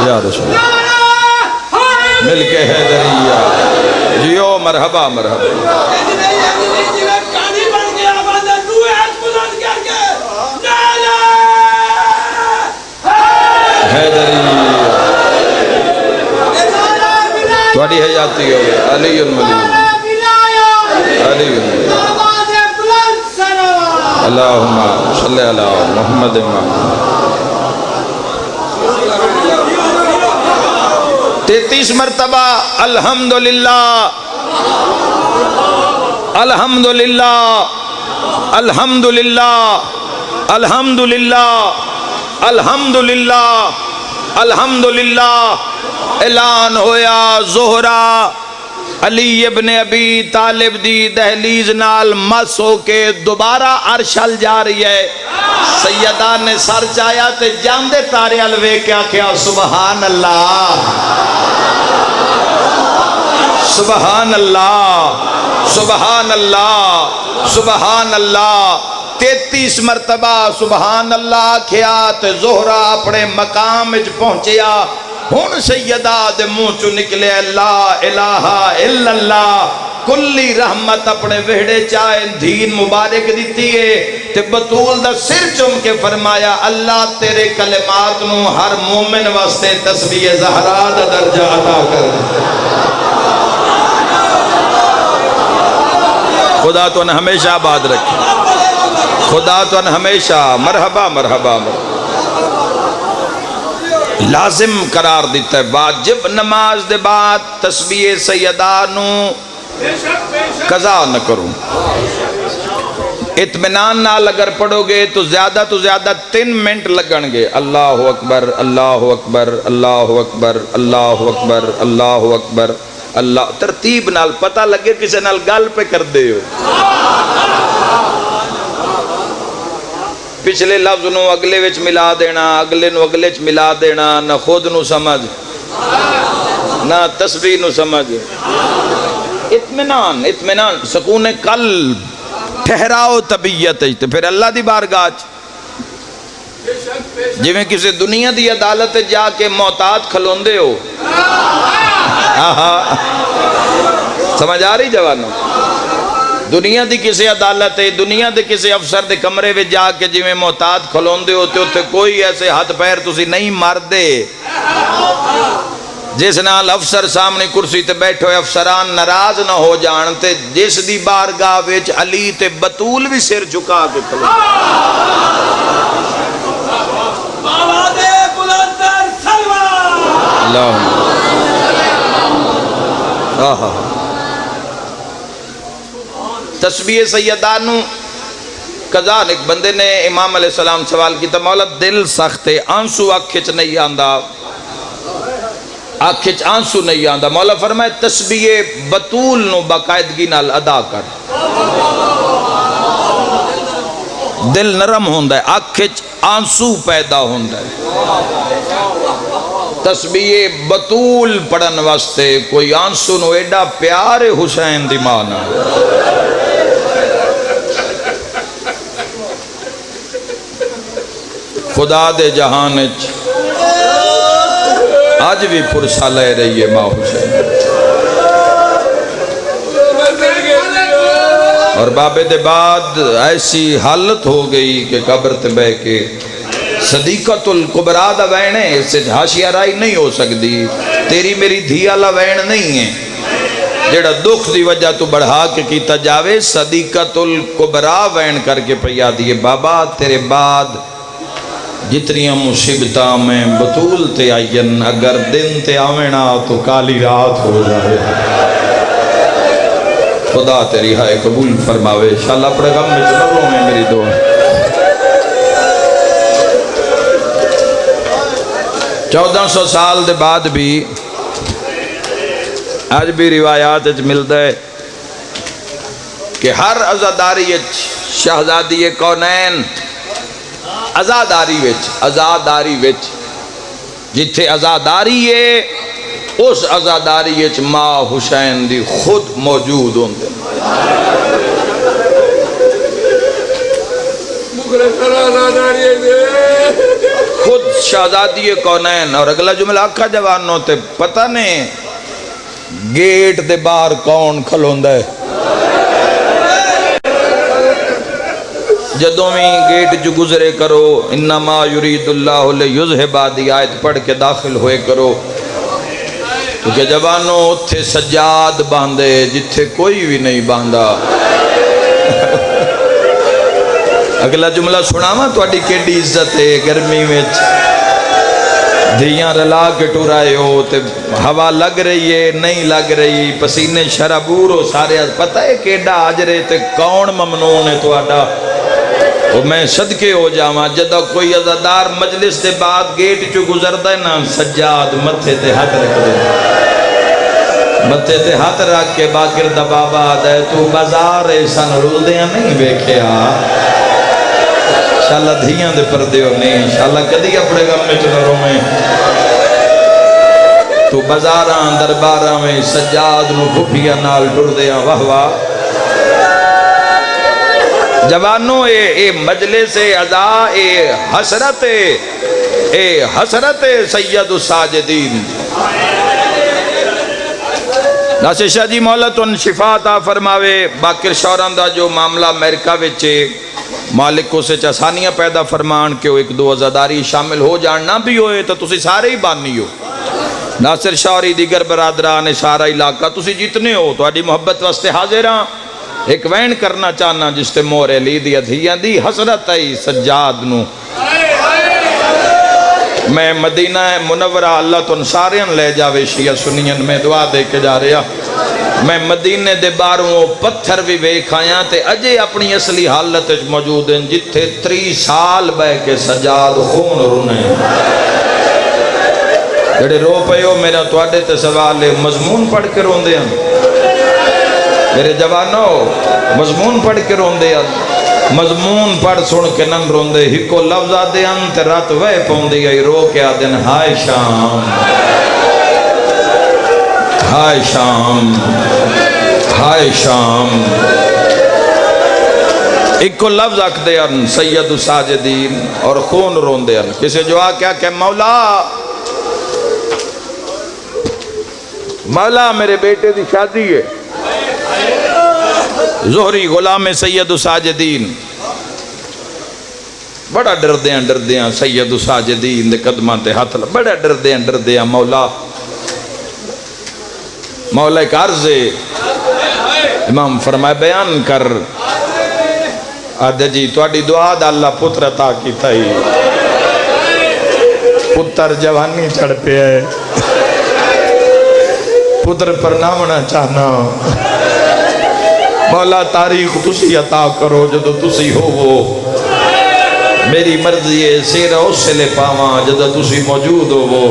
یا رسول مل کے حیدریہ جیو. مرحبا مرحبا. تھوڑی حیاتی ہو گئی. علی الملی علی الملی. اللہم صلی علی محمد. 33 مرتبہ الحمدللہ الحمدللہ الحمدللہ الحمدللہ الحمدللہ الحمدللہ. اعلان ہویا زہرا علی ابن ابی طالب دی دہلیز نال مس ہو کے دوبارہ عرشل جا رہی ہے. سیدہ نے سر چایا تے جاندے تارے الوے کیا کیا سبحان اللہ سبحان اللہ سبحان اللہ سبحان اللہ. 33 مرتبہ سبحان اللہ کیا تے زہرا اپنے مقام وچ پہنچیا. ہن سیدہ دے منہ چوں نکلے لا الہ الا اللہ. کلی رحمت اپنے وہڑے چاہے دین مبارک دیتی ہے تے بطول دا سر چم کے فرمایا اللہ تیرے کلمات نو ہر مومن واسطے تسبیح زہرا دا درجہ عطا کر. خدا تو انہیں ہمیشہ آباد رکھے. خدا تو انہیں ہمیشہ مرحبا مرحبا مرحبا. لازم قرار دیتا ہے واجب نماز دے بعد تسبیح سیدہ نو قضا نہ کروں. اطمینان نال اگر پڑھو گے تو زیادہ 3 منٹ لگن گے. اللہ اکبر اللہ اکبر اللہ اکبر اللہ اکبر اللہ اکبر اللہ. ترتیب نال پتہ لگے کسے نال گل پہ کر دے ہو. پچھلے لفظ نو اگلے وچ ملا دینا، اگلے نو اگلے وچ ملا دینا، نہ خود نو سمجھ نہ تسبیح نو سمجھ. اطمینان سکون قلب ٹھہراؤ طبیعت تے پھر اللہ دی بارگاہ جویں کسی دنیا دی عدالت جا کے محتاط کھلوندے ہو. سمجھ آ رہی جوانوں؟ دنیا دی کسی عدالت ہے، دنیا دے کسی افسر دے کمرے میں جا کے جی میں محتاط کھلون دے ہوتے ہوتے کوئی ایسے ہاتھ پیر تسی نہیں مار دے جس نال افسر سامنے کرسی تے بیٹھو افسران ناراض نہ ہو جان تے جس دی بارگاہ وچ علی تے بطول بھی سر جھکا کے کھلو تسبیح سیدانو کذان ایک بندے نے امام علیہ السلام سوال کی مولا دل سخت ہے آنسو آنکھچ نہیں آندہ آنکھچ آنسو نہیں آندہ مولا فرمائے تسبیح بطول نو باقاعدگی نال ادا کر دل نرم ہوندہ ہے آنکھچ آنسو پیدا ہوندہ ہے تسبیح بطول پڑھن واسطے کوئی آنسو نو ایڈا پیارے حسین دی مانا خدا دے جہانچ آج بھی پرسا لے رہی ہے ماں حسین اور بابے دے بعد ایسی حالت ہو گئی کہ قبر تے بے کے صدیقت القبرا دا وین ہے اس سے حاشیہ رائی نہیں ہو سکتی تیری میری دھیالا وین نہیں ہے جڑا دکھ دی وجہ تو بڑھا کے کیتا جاوے صدیقت القبرا وین کر کے پیا دیئے بابا تیرے بعد جتنیاں مصیبتاں میں بطول تے آئین اگر دن تے آوینا تو کالی رات ہو جائے خدا تیری ہائے قبول فرماوے انشاءاللہ اپنے غم میں جنروں میں میری دعا 1400 سال دے بعد بھی آج بھی روایات ملتا ہے کہ ہر عزاداری شہزادی کونین عزاداری وچ جتھے عزاداری ہے اس عزاداری وچ ماں حسین دی خود موجود ہوندے خود شہزادی کونین اور اگلا جملہ آکھا جوانوں تے پتہ نہیں گیٹ دے باہر کون کھلوندہ ہے جدوں میں گیٹ جو گزرے کرو انما یرید اللہ لیذھب دی آیت پڑھ کے داخل ہوئے کرو کیونکہ جوانوں اتھے سجاد باندھے جتھے کوئی بھی نہیں باندھا اگلا جملہ سناواں تواڈی کیڈی عزت ہے گرمی وچ دھیاں رلا کے ٹورائے ہو تے ہوا لگ رہی ہے نہیں لگ رہی پسینے شرابور ہو سارے پتہ ہے کیڈا آجرے تے کون ممنون ہے تواڈا اور میں صدقے ہو جاواں جدہ کوئی عزادار مجلس دے بعد گیٹ چو گزردہ ہے نا سجاد متھے تے ہاتھ رکھ دے متھے تے ہاتھ رکھ کے باکر دا بابا دے تو بازار ایسان رول دیاں نہیں بیکھیا انشاءاللہ دھیاں دے پردے ہو نہیں انشاءاللہ کدی اپنے غم میں چنروں میں تو بازاراں درباراں میں سجاد نو بھوپیا نال ٹر دیاں واہ واہ جوانوں اے مجلس عزا اے حسرت سید الساجدین ناصر شاہ جی مولا تن شفا عطا فرماوے باقر شوران دا جو معاملہ امریکہ وچے مالک کو سے آسانیاں پیدا فرمان کہ وہ ایک دو عزاداری شامل ہو جاننا بھی ہوئے تو تسی سارے ہی بانی ہو ناصر شاہ اور دیگر برادران سارا علاقہ تسی جتنے ہو تو آڈی محبت واسطے حاضراں ایک وین کرنا چاہنا جس تے مورے لی دی ادھیاں دی حسرت آئی سجاد نو میں مدینہ منورہ اللہ تو انساریاں لے جاوے شیعہ سنین میں دعا دے کے جا رہا میں مدینہ دے باروں پتھر بھی بیک آیا تے اجے اپنی اصلی حالت موجود ہیں جتھے 3 سال بے کے سجاد خون رونے جڑے رو پے ہو میرا تواڈے تے سوال ہے مضمون پڑھ کے روندے ہیں میرے جوانوں مضمون پڑھ کے روندے ہیں مضمون پڑھ سن کے نن روندے ہکو لفظ آدے ہیں تے رات وے پوندی آئی رو کے آدن ہائے شام ہائے شام ہائے شام ایک کو لفظ آکھ دے ہیں سید الساجدین اور خون رون دے ہیں کسی جو آکھا کہ مولا میرے بیٹے دی شادی ہے زہری غلام سید ساجدین بڑا ڈردیاں سید ساجدین دے قدماں تے ہاتھ بڑا ڈردیاں مولا ایک عرض امام فرمائے بیان کر آدھے جی تواڈی دعا دا اللہ پتر عطا کیتا ہی پتر جوانی چڑھ پہ ہے پتر پر نامنا چاہنا مولا تاریخ تسی عطا کرو جدو تسی ہو وہ میری مرضی ہے سیرہ اس سے لے پاواں جدو تسی موجود ہو وہ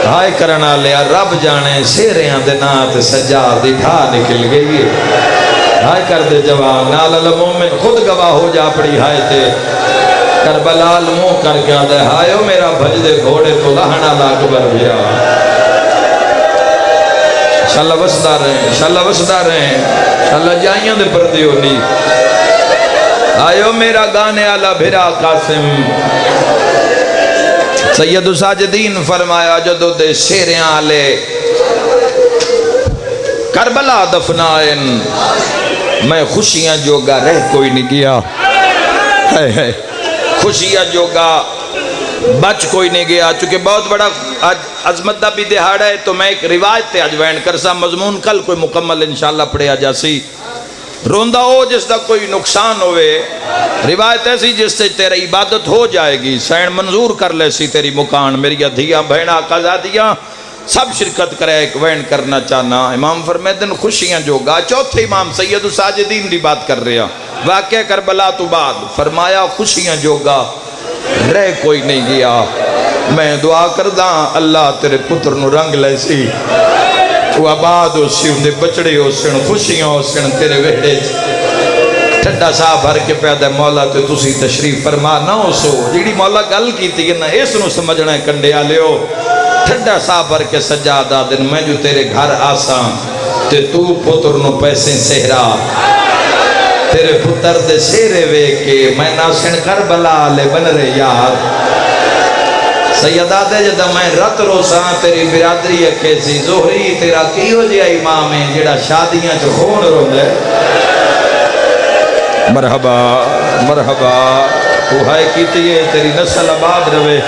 ہائے کرنا لیا رب جانے سیریاں دے نات سجاد دی ٹھا نکل گئی ہائے کر دے جوان نال المومن خود گواہ ہو جا پڑی ہائے تے کربلال منہ کر کے آدھے ہائیو میرا بھج دے گھوڑے تو لہنا لاکبر بھیا انشاءاللہ وسدہ رہیں انشاءاللہ جائیاں دے پردی ہونی آئیو میرا گانے آلہ بھرا قاسم سید ساجدین فرمایا جدو دے سیریاں آلے کربلا دفنائن میں خوشیاں جوگا رہ کوئی نہیں گیا خوشیاں جوگا بچ کوئی نہیں گیا چونکہ بہت بڑا عظمت دا بھی دہاڑا ہے تو میں ایک روایت تے آج وین کرسا مضمون کل کوئی مکمل انشاءاللہ پڑھے آ جاسی روندہ ہو جس دا کوئی نقصان ہوئے روایت ایسی جس سے تیرا عبادت ہو جائے گی سین منظور کر لے سی تیری مکان میری دھیاں بہنہ قضادیاں سب شرکت کرے ایک وین کرنا چاہنا امام فرمیدن خوشیاں جوگا چوتھے امام سید ساجدین دی بات کر رہا واقعہ کربلا تو بعد فرمایا خوشیاں جوگا رہ کوئی نہیں گیا میں دعا کرداں اللہ تیرے پتر نو رنگ لے سی وہ آباد ہو سی اندے بچڑے ہو سن خوشیاں ہو سن تیرے ویڑے ٹھڈا صاحب بھر کے پیدا مولا تو تسی تشریف فرما نہ ہو سو جیڑی مولا گل کی تھی کہ نہ اس نو سمجھنا ہے کنڈے آلے ہو ٹھڈا صاحب بھر کے سجادہ دن میں جو تیرے گھر آساں تے تو پتر نو پیسے سہرا تیرے پتر دے سیرے وے کے میں ناسن کربلا لے بن رہے یار سیدہ دے جدہ میں رت روساں تیری برادری کیسی زہری تیرا کیو جی امام ہے جڑا شادیاں چو خون رو دے مرحبا مرحبا تو ہائے کیتی ہے تیری نسل آباد روے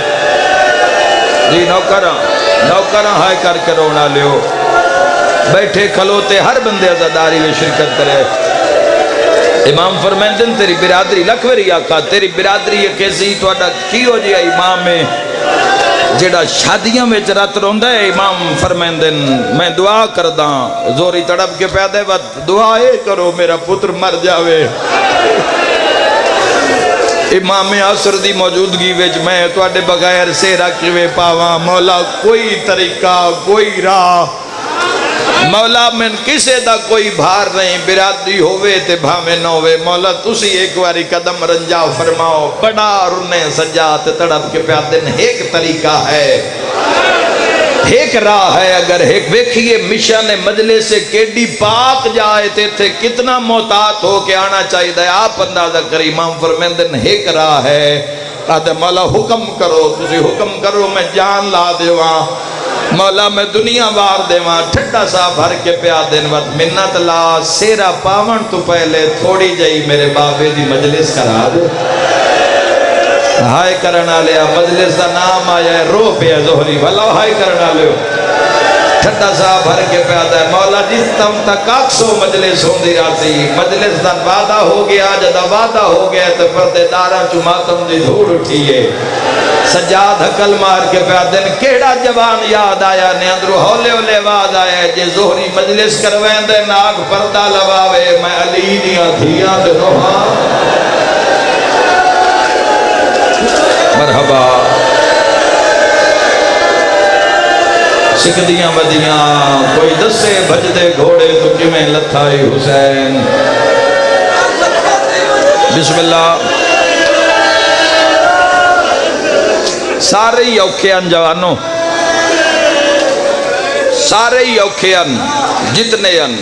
جی نوکرہ ہائے کر کے رونا لیو بیٹھے کھلوتے ہر بندے عزاداری میں شرکت کرے امام فرمیندن تیری برادری لکھوری آقا تیری برادری کیسی تو اڈا کیو جی امام ہے جڑا شادیاں میں رات روندہ ہے امام فرمیندن میں دعا کرداں زوری تڑپ کے پیدے وقت دعائے کرو میرا پتر مر جاوے امام عصر دی موجودگی ویچ میں تو اڈے بغیر سے رکھوے پاواں مولا کوئی طریقہ کوئی راہ مولا من کسے دا کوئی بھار نہیں برادری ہوئے تے بھامے نہ ہوئے مولا تسی ایک واری قدم رنجا فرماؤ بڑا رنے سجات تڑپ کے پیادن ایک طریقہ ہے ایک راہ ہے اگر ایک ویکھئے مشن مجلس سے کیڈی پاک جائے تھے کتنا محتاط ہو کے آنا چاہیے دے آپ اندازہ کر امام فرمیندن ایک راہ ہے آدھے مولا حکم کرو تسی حکم کرو میں جان لا دیواں مولا میں دنیا وار دے وہاں ٹھٹا سا بھر کے پیا دن وقت منت لا سیرا پاون تو پہلے تھوڑی جائی میرے بابے دی مجلس کرا دے ہائے کرنا لیا مجلس دا نام آیا ہے رو پہ زہری بھلا ہائے کرنا لیا ٹھٹا سا بھر کے پیا دے مولا جس تم تک 800 مجلس ہوں دی راتی مجلس دا وعدہ ہو گیا جدا وعدہ ہو گیا تو پردے دارہ چماتم دی دھوڑ اٹھیے سجاد حقل مار کے پیادن کیڑا جوان یاد آیا نے اندرو ہولے ہولے واز آیا جے زہری مجلس کروین دے ناک پردہ لواوے میں علی دیا دھیاں دے روحاں مرحبا سکھدیاں بدیاں کوئی دسے بھجدے گھوڑے تو کمیں لتھائی حسین بسم اللہ سارے ہی اوکھے ان جوانوں سارے ہی اوکھے ان جتنے ان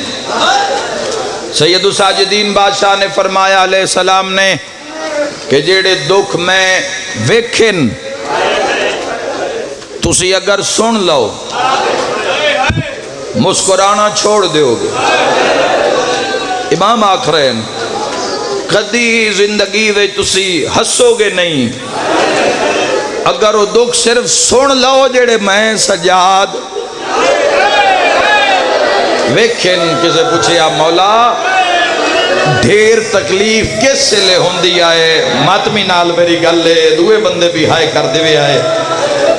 سید ساجدین بادشاہ نے فرمایا علیہ السلام نے کہ جیڑے دکھ میں ویکھن تسی اگر سن لو مسکرانا چھوڑ دیو گے امام آکھ رہے ہیں کدی زندگی وے تسی ہسو گے نہیں اگر وہ دکھ صرف سن لو جڑے میں سجاد ویکھن کسے پوچھیا مولا ڈھیر تکلیف کس سے لے ہوندی آئے ماتمی نال میری گل لے دوے بندے بھی ہائے کر دے آئے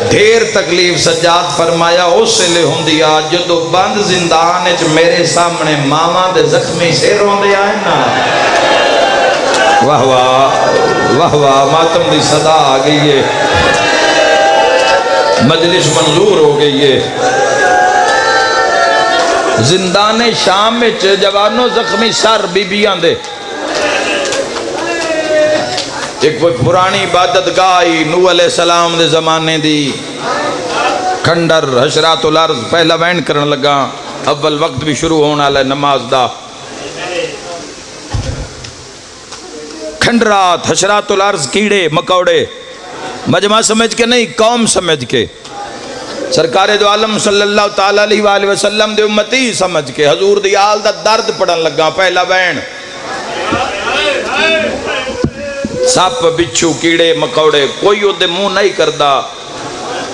ڈھیر تکلیف سجاد فرمایا اس سے لے ہوندی آ جدو بند زندان اچ میرے سامنے ماما دے زخمی سے روندے آئے نا واہ واہ ماتم دی صدا آ گئی ہے مجلس منظور ہو گئی ہے زندان شام میں جوانوں زخمی سر بی بیاں دے ایک کوئی پرانی عبادت گاہی نوح علیہ السلام دے زمانے دی کھنڈر حشرات الارض پہلا وین کرن لگا اول وقت بھی شروع ہونا لے نماز دا کھنڈرات حشرات الارض کیڑے مکوڑے مجمع سمجھ کے نہیں قوم سمجھ کے سرکار دو عالم صلی اللہ تعالیٰ علیہ وآلہ وسلم دے امتی سمجھ کے حضور دی آل دا درد پڑھن لگا پہلا وین سپ بچھو کیڑے مکوڑے کوئی او دے منہ نہیں کردا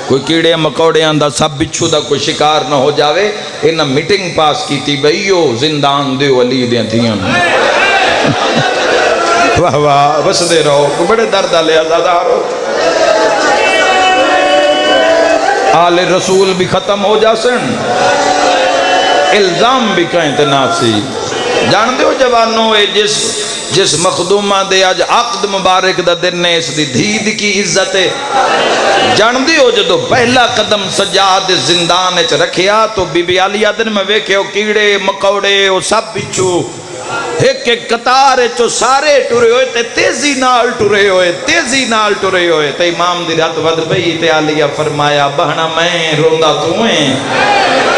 کوئی کیڑے مکوڑے آندہ سپ بچھو دا کوئی شکار نہ ہو جاوے انہاں میٹنگ پاس کی تھی بھئیو زندان دے ولی دے تھیاں واہ واہ بس دے رہو کوئی بڑے درد آلے آزادار ہو آل رسول بھی ختم ہو جاسن الزام بھی کہیں تناسی جان دے ہو جوانوں جس مخدومہ دے آج عقد مبارک دا دن نے اس دی دھید کی عزت ہے جان دے ہو جدو پہلا قدم سجاد زندان اچ رکھیا تو بی بی علیہ دن میں ویکھے ہو کیڑے مکوڑے ہو سب بچھو ایک ایک قطار چو سارے ٹورے ہوئے تے تیزی نال ٹورے ہوئے تے امام دی رات ود بئی تے علیہ فرمایا بہنا میں روندہ تویں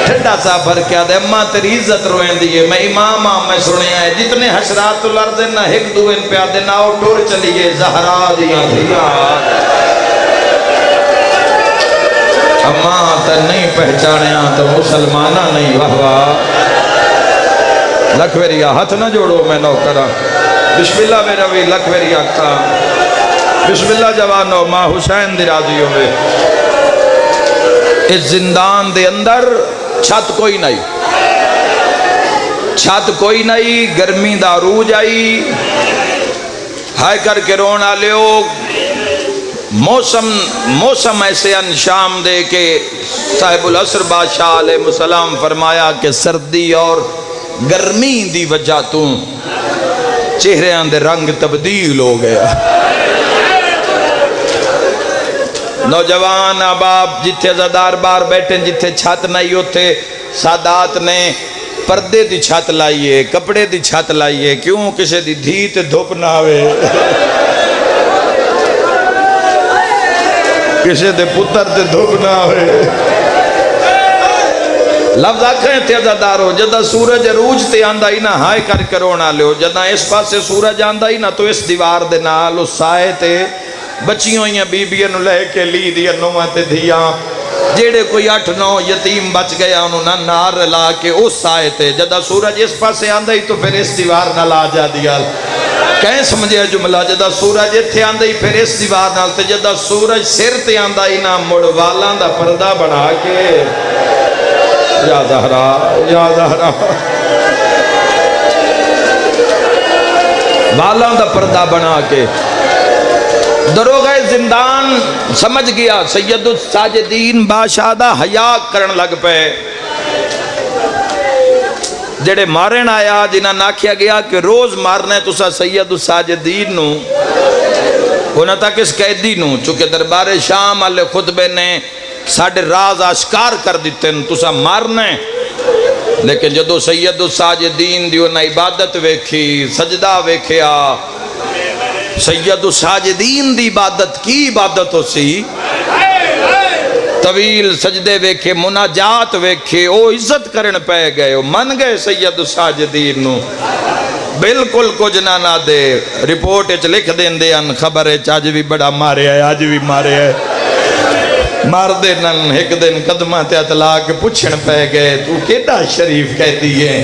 ٹھڈا سا بھر کیا دے اماں تیری عزت روئیں دیئے میں امام میں سنیا ہے جتنے حشرات الارض نہ ایک دوئن پہ آدھے ناؤ ٹور چلیے زہرا دیاں دیا اماں تے نہیں پہچانیاں تو مسلمانہ نہیں واہ واہ لکھویریا ہاتھ نہ جوڑو میں نو کرا بسم اللہ میرا بھی لکھویریا کا بسم اللہ جوانو ماں حسین دی راضی ہوئے اس زندان دے اندر چھت کوئی نہیں گرمی دا روج آئی ہائے کر کے رونا لیو موسم ایسے انشام دے کے صاحب العصر بادشاہ علیہ السلام فرمایا کہ سردی اور گرمی دی وجہ تو چہرے اندر رنگ تبدیل ہو گیا نوجوان اباب جتھے زدار بار بیٹھیں جتھے چھت نہیں ہوتے سادات نے پردے دی چھت لائیے کپڑے دی چھت لائیے کیوں کسے دی دھیت دھوپ نہ ہوئے کسے دے پتر دے دھوپ نہ ہوئے لفظ آکھیں تے عزادارو جدہ سورج روج تے آندہ ہی نا ہائے کر کرونا لیو جدہ اس پاس سے سورج آندہ ہی نا تو اس دیوار دے نال اس سائے تے بچیوں یا بی بی انہوں لے کے لی دی انہوں تے دھیاں جیڑے کوئی 8-9 یتیم بچ گیا انہوں نا نار لا کے اس سائے تے جدہ سورج اس پاس سے آندہ ہی تو پھر اس دیوار نہ لا جا دیا کہیں سمجھے جملہ جدہ سورج اتھے آندہ ہی پھر اس دیوار نال تے جدہ سورج سر تے آندہ ہی نا مڑ والان دا پردہ بڑھا کے یا زہرا والان دا پردہ بنا کے دروغہ زندان سمجھ گیا سید الساجدین بادشاہ حیا کرن لگ پے جڑے مارن آیا جنہاں ناکھیا گیا کہ روز مارنے تسا سید الساجدین نو ہونا تک اس قیدی نو چونکہ دربار شام علیہ خطبے نے ساڑھے راز آشکار کر دیتے ہیں تسا مارنے لیکن جدو سید الساجدین دیو نا عبادت ویکھی سجدہ ویکھیا سید الساجدین دی عبادت کی عبادت ہو سی طویل سجدے ویکھے مناجات ویکھے او عزت کرن پہ گئے من گئے سید الساجدین نو بالکل کچھ نہ دے رپورٹ اچھ لکھ دین دے ان خبر اچھ آج بھی بڑا مارے ہے آج بھی مارے ہے مار دے نن ایک دن قدمہ تے اطلاع کے پوچھن پہ گئے تو کیڑا شریف کہتی ہے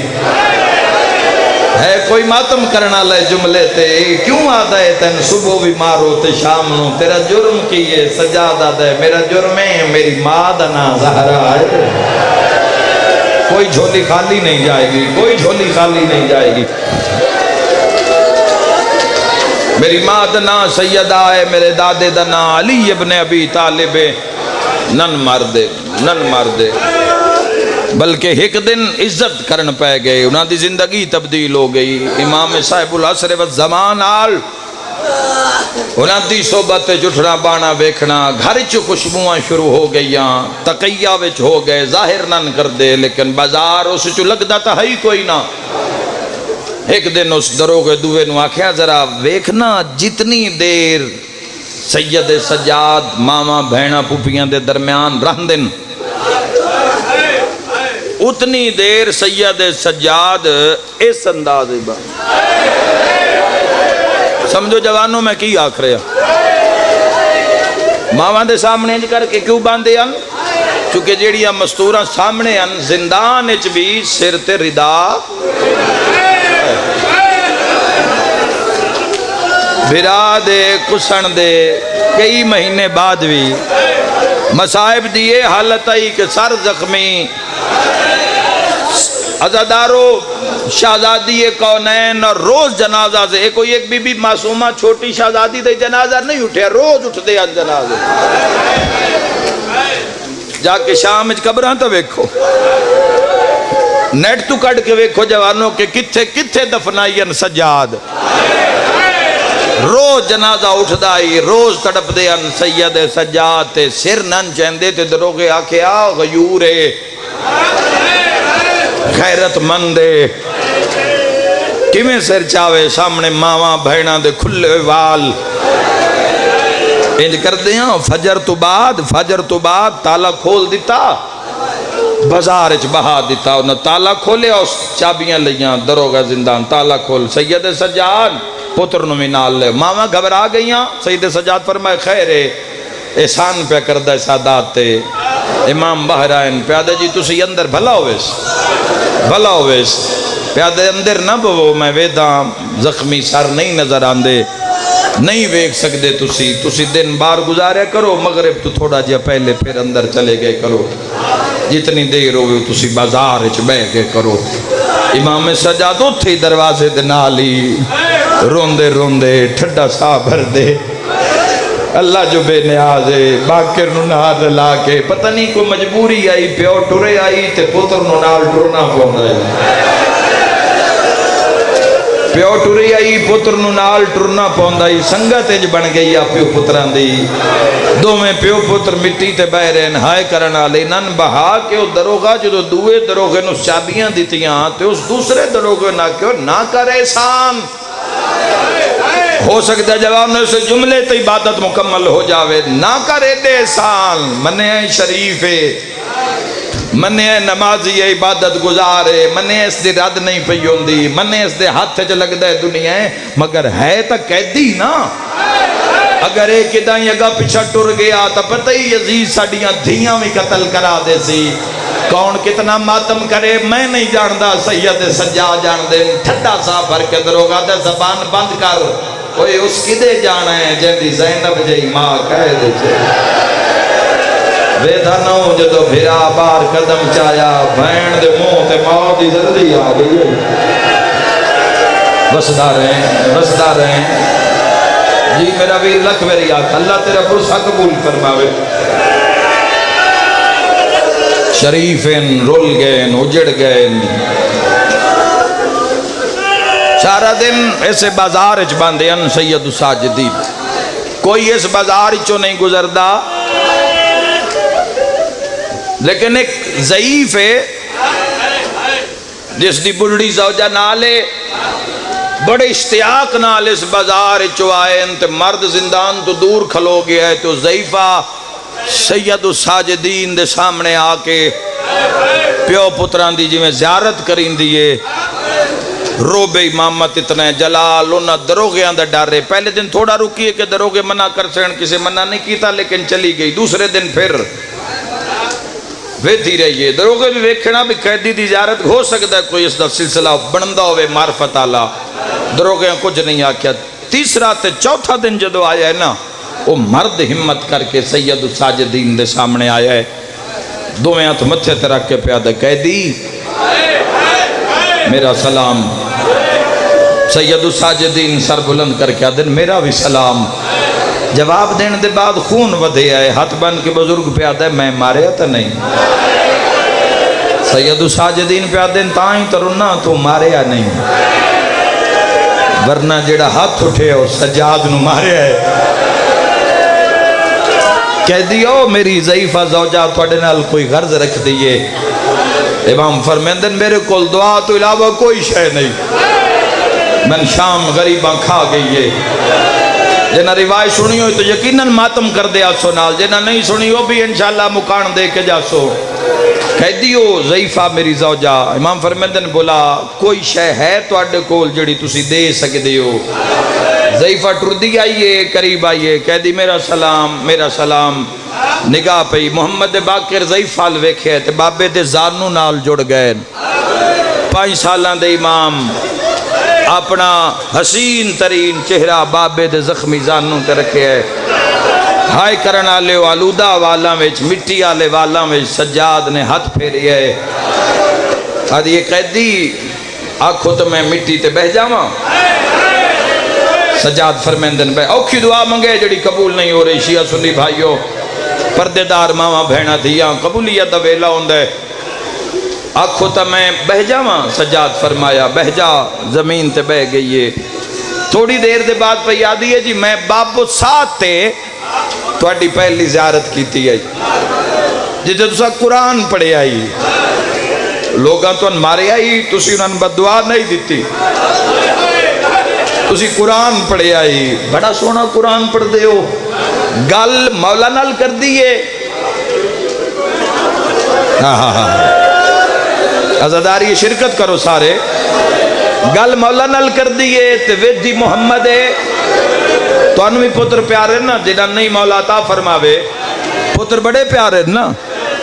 ہے کوئی ماتم کرنا لے جملے تے کیوں آدھا ہے تین صبح بھی مارو تے شام نو تیرا جرم کی ہے سجاد آدھا ہے میرا جرم ہے میری ماں دا نا زہرا ہے کوئی جھولی خالی نہیں جائے گی کوئی جھولی خالی نہیں جائے گی میری ماں دا نا سیدہ ہے میرے دادے دا نا علی ابن ابی طالب نن مردے بلکہ ایک دن عزت کرن پہ گئے انہاں دی زندگی تبدیل ہو گئی امام صاحب العصر والزمان آل انہاں دی صحبت جٹھنا بانا بیکھنا گھر چو خوشبوئیں شروع ہو گئیاں تقیہ وچ ہو گئے ظاہر نن کر دے لیکن بازار اس چو لگدا تا ہی کوئی نہ ایک دن اس دروغے دوے نو آکھیا ذرا ویکھنا جتنی دیر سید سجاد ماما بہنا پوپیاں دے درمیان رہندن اتنی دیر سید سجاد اس انداز با سمجھو جوانوں میں کی آکھ رہا ماما دے سامنے انج کر کے کیوں باندھے ان چونکہ جیڑیاں مستوراں سامنے ان زندان اچ بھی سر تے ردا بھرا دے کسن دے کئی مہینے بعد بھی مصائب دیئے حالت آئی کہ سر زخمی عزادارو شہزادی کونین اور روز جنازہ سے ایک بی بی معصومہ چھوٹی شہزادی دے جنازہ نہیں اٹھے روز اٹھ دے ان جنازے جا کے شام قبران تو ویکھو نیٹ تو کٹ کے ویکھو جوانوں کے کتھے دفنائین سجاد روز جنازہ اٹھ دائی روز تڑپ دے ان سید سجاد تے سر نن چہندے تے دروگے آکے غیورے غیرت مندے کمیں سر چاوے سامنے ماما بہنا دے کھلے وال انج کر دیا فجر تو بعد تالا کھول دیتا بازار اچ بہا دیتا انہوں تالا کھولے اور چابیاں لیاں دروگا زندان تالا کھول سید سجاد پتر نمی نال لے ماما گھبرا گئیاں سید سجاد فرمائے خیرے احسان پہ کردہ سادات تے امام بہرائن پیادہ جی تسی اندر بھلا ہوئیس پیادہ اندر نہ بو میں ویداں زخمی سر نہیں نظر آندے نہیں ویک سکتے تسی دن بار گزارے کرو مغرب تو تھوڑا جا پہلے پھر اندر چلے گئے کرو جتنی دیر ہوئے تسی بازار اچ بے گئے کرو امام سجاد اتھی دروازے دے نالی روندے ٹھڈا سا بھر دے اللہ جو بے نیاز ہے باکر نو نال لا کے پتہ نہیں کوئی مجبوری آئی پیو ٹرے آئی تے پتر نو نال ٹرنا پوندا ہے پیو ٹری آئی پتر نو نال ٹرنا پوندا ہے سنگت اج بن گئی آ پیو پتران دی دو میں پیو پتر مٹی تے بہ رہے ہائے کرن والے نن بہا کے او دروگا جدو دوے دروگے نو چابیاں دتیاں تے اس دوسرے دروگے نہ کیوں نہ کر احسان ہو سکتا ہے جواب نے سے جملے تو عبادت مکمل ہو جاوے نہ کرے دے احسان منے شریف منے نمازی عبادت گزارے منے اس دے رد نہیں پئی ہوندی منے اس دے ہاتھ چ لگدا ہے دنیا مگر ہے تا قیدی نا اگر ایک ادائیں اگا پیچھا ٹر گیا تا پتہ ہی یزید ساڑیاں دھیاں بھی قتل کرا دے سی کون کتنا ماتم کرے میں نہیں جاندہ سید سجاد جان دے ٹھڈا سا بھر کے دروگا دے زبان بند کر کوئی اس کی دے جانا ہے جن دی زینب جائی ماں کہہ دے چھے ویدھانوں جدو بھرا بار قدم چایا بھین دے منہ تے موت دی زردی آ گئی بسدار ہیں جی میرا ویر لکھ میری آنکھ اللہ تیرا پرسا قبول فرماوے شریفین رول گئن اجڑ گئن سارا دن ایسے بازار اچ باندے ان سید ساجدی کوئی اس بازار اچو نہیں گزردہ لیکن ایک ضعیف ہے جس دی بڑھڑی زوجہ نالے بڑے اشتیاق نال اس بازار اچو آئے انت مرد زندان تو دور کھلو گیا ہے تو ضعیفہ سید الساجدین دے سامنے آکے پیو پتران دی جی میں زیارت کریں دیئے روبے امامت اتنے جلال انہا دروگے اندر ڈار رہے پہلے دن تھوڑا رکیے کہ دروگے منع کر سین کسے منع نہیں کیتا لیکن چلی گئی دوسرے دن پھر ویدھی رہیے دروگے بھی ویکھنا بھی قیدی دی زیارت ہو سکتا ہے کوئی اس دا سلسلہ بنندہ ہوئے معرفت آلہ دروگے کچھ نہیں آکیا تیسرا تے چوتھا دن جدو آیا ہے نا وہ مرد ہمت کر کے سید الساجدین دے سامنے آیا ہے دو میں ہاتھ متھے تے رکھ کے پیادہ قیدی میرا سلام سید الساجدین سر بلند کر کے آدھن میرا بھی سلام جواب دین دے بعد خون ودھے آئے ہاتھ بن کے بزرگ پہ آدھے میں مارے تا نہیں سید الساجدین پہ آدھے تائیں ترنا تو مارے یا نہیں ورنہ جڑا ہاتھ اٹھے ہو سجاد نو مارے آئے کہہ دیو میری ضعیفہ زوجہ تھوڑے نال کوئی غرض رکھ دیئے امام فرمیندن میرے کول دعا تو علاوہ کوئی شے نہیں من شام غریباں کھا گئی ہے جنہ روایت سنی ہوئی تو یقیناً ماتم کر دے آسو نال جنہ نہیں سنی ہو بھی انشاءاللہ مکان دے کے جاسو کہہ دیو ضعیفہ میری زوجہ امام فرمیندن بولا کوئی شے ہے تو اڈے کول جڑی تسی دے سکے دیو ضعیفہ ٹردی آئیے قریب آئیے کہہ دی میرا سلام نگاہ پئی محمد باقر ضعیفہ ویکھے تے بابے دے زانو نال جڑ گئے 5 سالاں دے امام اپنا حسین ترین چہرہ بابے دے زخمی زانوں تے رکھے ہے ہائے کرن آلے آلودہ والا ویچ مٹی آلے والا ویچ سجاد نے ہاتھ پھیری ہے آدھ یہ قیدی آنکھوں تو میں مٹی تے بہ جاواں سجاد فرمیندن بے اوکھی دعا منگے جڑی قبول نہیں ہو رہی شیعہ سنی بھائیو پردے دار ماما بہنا دھیاں قبولیت دا ویلا ہوندے آنکھوں تا میں بہ جاواں سجاد فرمایا بہ جا زمین تے بہ گئی ہے تھوڑی دیر دے بعد پہ یادی ہے جی میں بابو ساتھ تے تواڈی پہلی زیارت کیتی ہے جتے تسا قرآن پڑھے آئی لوگاں تو ان مارے آئی تسی انہاں بددعا نہیں دیتی تسی قرآن پڑھے آئی بڑا سونا قرآن پڑھ دے ہو گل مولا نال کر دیئے عزاداری شرکت کرو سارے گل مولا نال کر دیئے تے ویدی محمد ہے تو انہوں بھی پتر پیارے نا جنہاں نہیں مولا عطا فرماوے پتر بڑے پیارے نا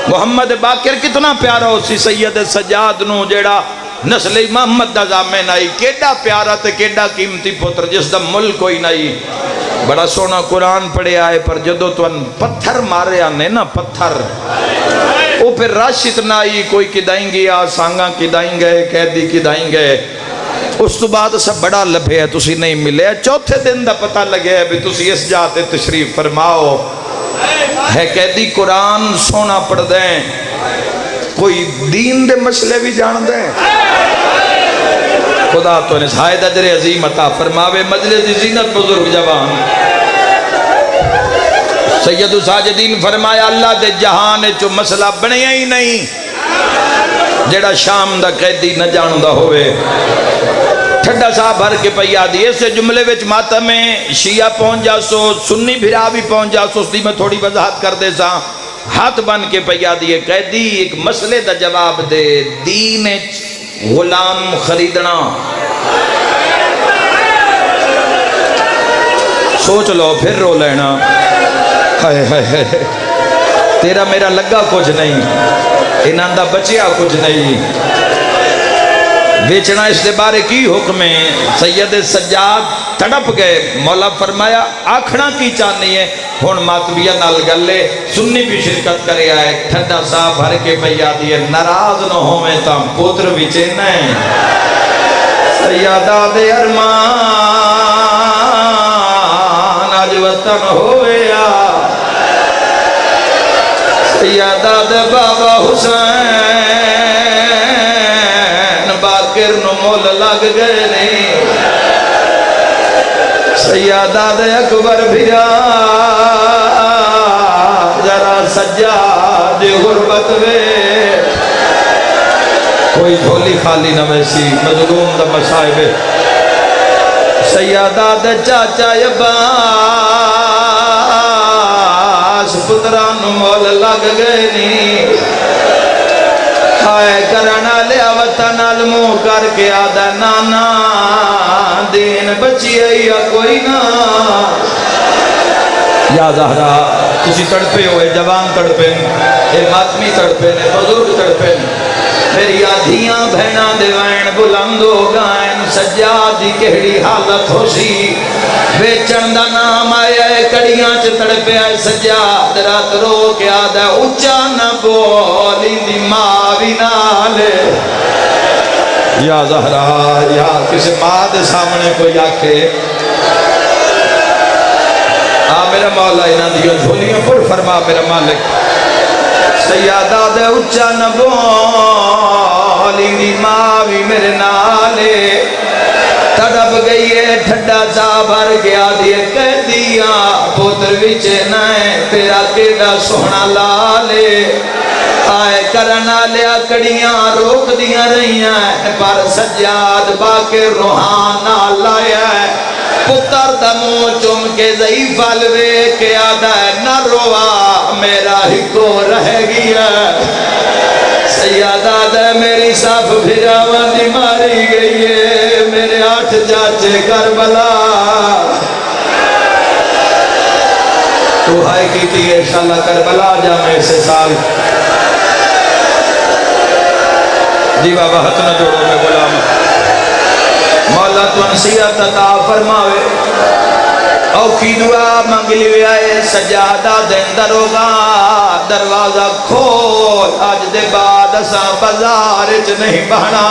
محمد باقر کتنا پیارا ہو سی سید سجاد نو جیڑا نسل محمد دا زامن آئی کیڑا پیارا تے کیڑا قیمتی پتر جس دا ملک کوئی نہیں بڑا سونا قرآن پڑھے آئے پر جدو تو ان پتھر مارے آنے نا پتھر وہ پھر رش اتنا آئی کوئی کدائیں گے سانگاں کدائیں گے قیدی کدائیں گے اس تو بعد سب بڑا لبھے ہے تسی نہیں ملے چوتھے دن دا پتہ لگے ہے بھی تسی اس جاتے تشریف فرماؤ ہے قیدی قرآن سونا پڑھ دیں کوئی دین دے مسئلے بھی جان دیں خدا تو انہیں حائد اجر عظیم عطا فرماوے مجلس دی زینت بزرگ جوان سید الساجدین فرمایا اللہ دے جہان چو مسئلہ بنے ہی نہیں جڑا شام دا قیدی نہ جاندہ ہوئے ٹھڈا صاحب بھر کے پیا دی ایسے جملے وچ ماتم میں شیعہ پہنچ جا سو سنی بھرا بھی پہنچ جا سو اس دی میں تھوڑی وضاحت کر دے سا ہاتھ بن کے پیا دیئے قیدی ایک مسئلے دا جواب دے دین غلام خریدنا سوچ لو پھر رو لینا ہائے ہائے ہائے تیرا میرا لگا کچھ نہیں انہاں دا بچیا کچھ نہیں بیچنا اس دے بارے کی حکم ہے سید سجاد تڑپ گئے مولا فرمایا آکھنا کی چاہنی ہے ہون ماتویہ نال گلے سنی بھی شرکت کرے آئے ٹھڈا صاحب بھر کے پیا دیئے ناراض نہ ہوئے تا پوتر بھی چینا ہے سیادہ دے ارمان آج وطن ہوئے سیادہ دے بابا حسین باقر نو مول لگ گئے نہیں سیادہ دے اکبر بھیا ذرا سجاد غربت وے کوئی جھولی خالی نہ ویسی مظلوم دا مصائب سیادہ دے چاچا عباس پتران مول لگ گئے نہیں ہائے کرنا لیا وطن علموں کر کے آدھا نانا دین بچی ہے یا کوئی نا یا زہرا تسی تڑپے ہوئے جوان تڑپے اے ماتمی تڑپے نے بزرگ تڑپے میری آدھیاں بہنا دیوائن بلند ہو گائن سجاد دی کہڑی حالت ہو سی بیچن دا نام آیا ہے کڑیاں چ تڑپے آئے سجاد رات رو کے آدھا اچھا نہ بولی دی ماں بھی نالے یا زہرا یا کسی ماں دے سامنے کوئی آکھے میرا مولا انہاں دیو جھولیاں پر فرما میرا مالک سیادہ دے اچھا نبو دی ماں بھی میرے نالے تڑپ گئی ہے ٹھڈا سا بھر گیا دیے کہہ دیا پوتر وچے نائے تیرا کیڑا سونا لالے آئے کرنا لیا کڑیاں روک دیا رہیاں پر سجاد باقی روحانہ لایا ہے پتر دمو چم کے ضعیفہ لوے کے آدھا ہے نہ روا میرا ہی کو رہ گیا سیادہ دے میری صاف بھراوان دی ماری گئی ہے میرے 8 چاچے کربلا تو ہائے کی تھی انشاءاللہ کربلا جامعے سے سال جی بابا ہاتھ نہ جوڑو میں غلام مولا تو نصیحت عطا فرماوے اوکھی دعا منگلی ہوئے آئے سجادہ دندر ہوگا دروازہ کھول آج دے بعد اساں بازار اچ نہیں بہنا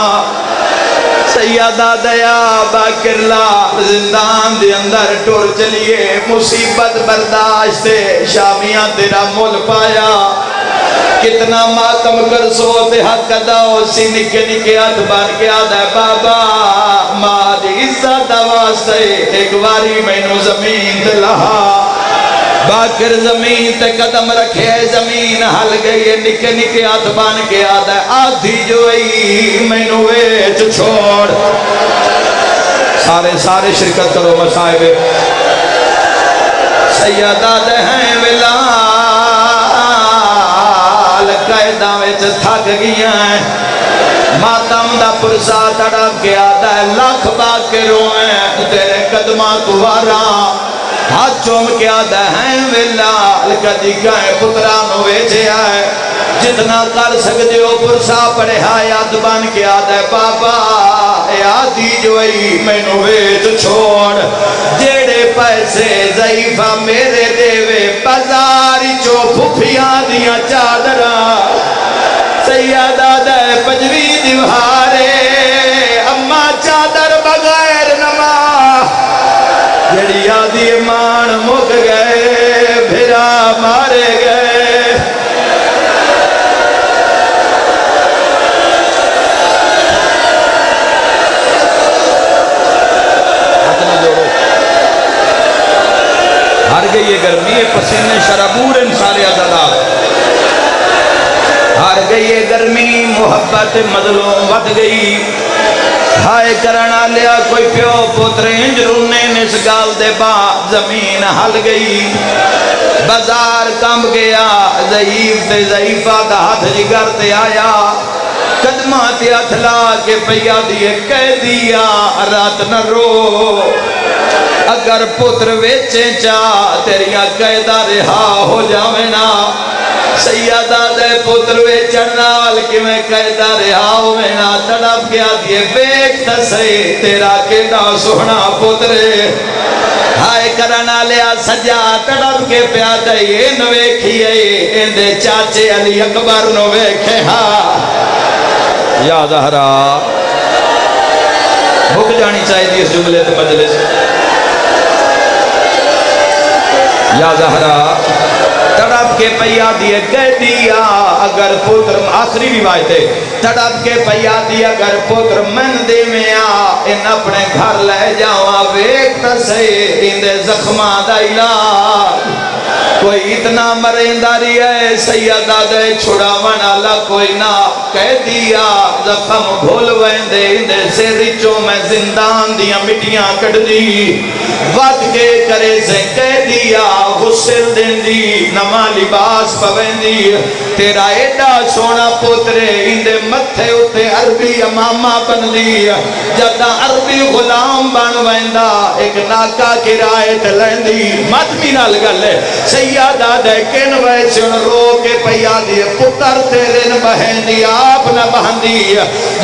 سیادہ دیا باکرلا زندان دے اندر ٹور چلیے مصیبت برداشت شامیاں تیرا مول پایا کتنا ماتم کر سوتے حق داؤ سی نکے نکے ہاتھ بار کے آدھا بابا ماں دی عزت واسطے ایک باری میں نو زمین دلہا باکر زمین تے قدم رکھے زمین ہل گئی نکے نکے ہاتھ بان کے آدھا آدھی جوئی میں نو ویچ چھوڑ سارے شرکت کرو مسائبے سیدہ دے ہیں ولا قائدہ ویچ تھک گیا ہے ماتم دا پرسا تڑپ کے آدھا ہے لاکھ باکروں ہیں تیرے قدمہ توارا ہاتھ چوم کے آدھا ہے ویلال کدی کہیں پترانو ویچے آئے جتنا کر سکتے ہو پرسا پڑے حیات بان کے آدھا ہے بابا آدھی جوئی میں نو ویچ چھوڑ جیڑے پیسے ضعیفہ میرے دیوے بازاری چو پھپیاں دیا چادرہ سیادہ دے پجوی دیوارے اما چادر بغیر نما جڑی آدھی مان مک گئے بھرا مارے گئے ہر گئی یہ گرمی پسینے شرابور انسانی عددہ ہر گئی یہ گرمی محبت مظلوم ود گئی ہائے کرنا لیا کوئی پیو پترے انجرونے نس گال دے بعد زمین ہل گئی بازار کم گیا ضعیف تے ضعیفہ دا ہاتھ جگر تے آیا قدمات اتھلا کے پیا دیے کہہ دیا رات نہ رو اگر پتر ویچے چاہ تیریاں قیدہ رہا ہو جاوینا سیادہ دے پتر ویچن نال کہ میں قیدہ رہا ہوئینا تڑپ گیا دیئے بیکتا سے تیرا کیڑا سونا پترے ہائے کرنا لیا سجا تڑپ کے پیادہ یہ نوے کھیئے اندے چاچے علی اکبر نوے کھے یا زہرا بھوک جانی چاہیے تھی اس جملے تے مجلس یا زہرا تڑپ کے پیا دیے کہہ دیا اگر پتر آخری روایت ہے تڑپ کے پیا دیا اگر پتر من دے میں ان اپنے گھر لے جاؤں ویکتا سے اندے زخمہ دا علاج کوئی اتنا مرنداری ہے سیدہ دے چھڑاون والا کوئی نہ کہہ دیا زخم گھول ویندے اندے سے رچوں میں زندان دیا مٹیاں کٹ دی ود کے کرے سے کہہ دیا غسل دین دی نما لباس پویندی تیرا ایڈا سونا پوترے اندے متھے اتے عربی امامہ بن دی جدہ عربی غلام بن ویندا ایک ناکا کرایت لیندی مدمی نال گلے سیادہ دیکھن ویسے ان رو کے پیا دیئے پتر تیرے نہ بہن دی آپ نہ بہن دی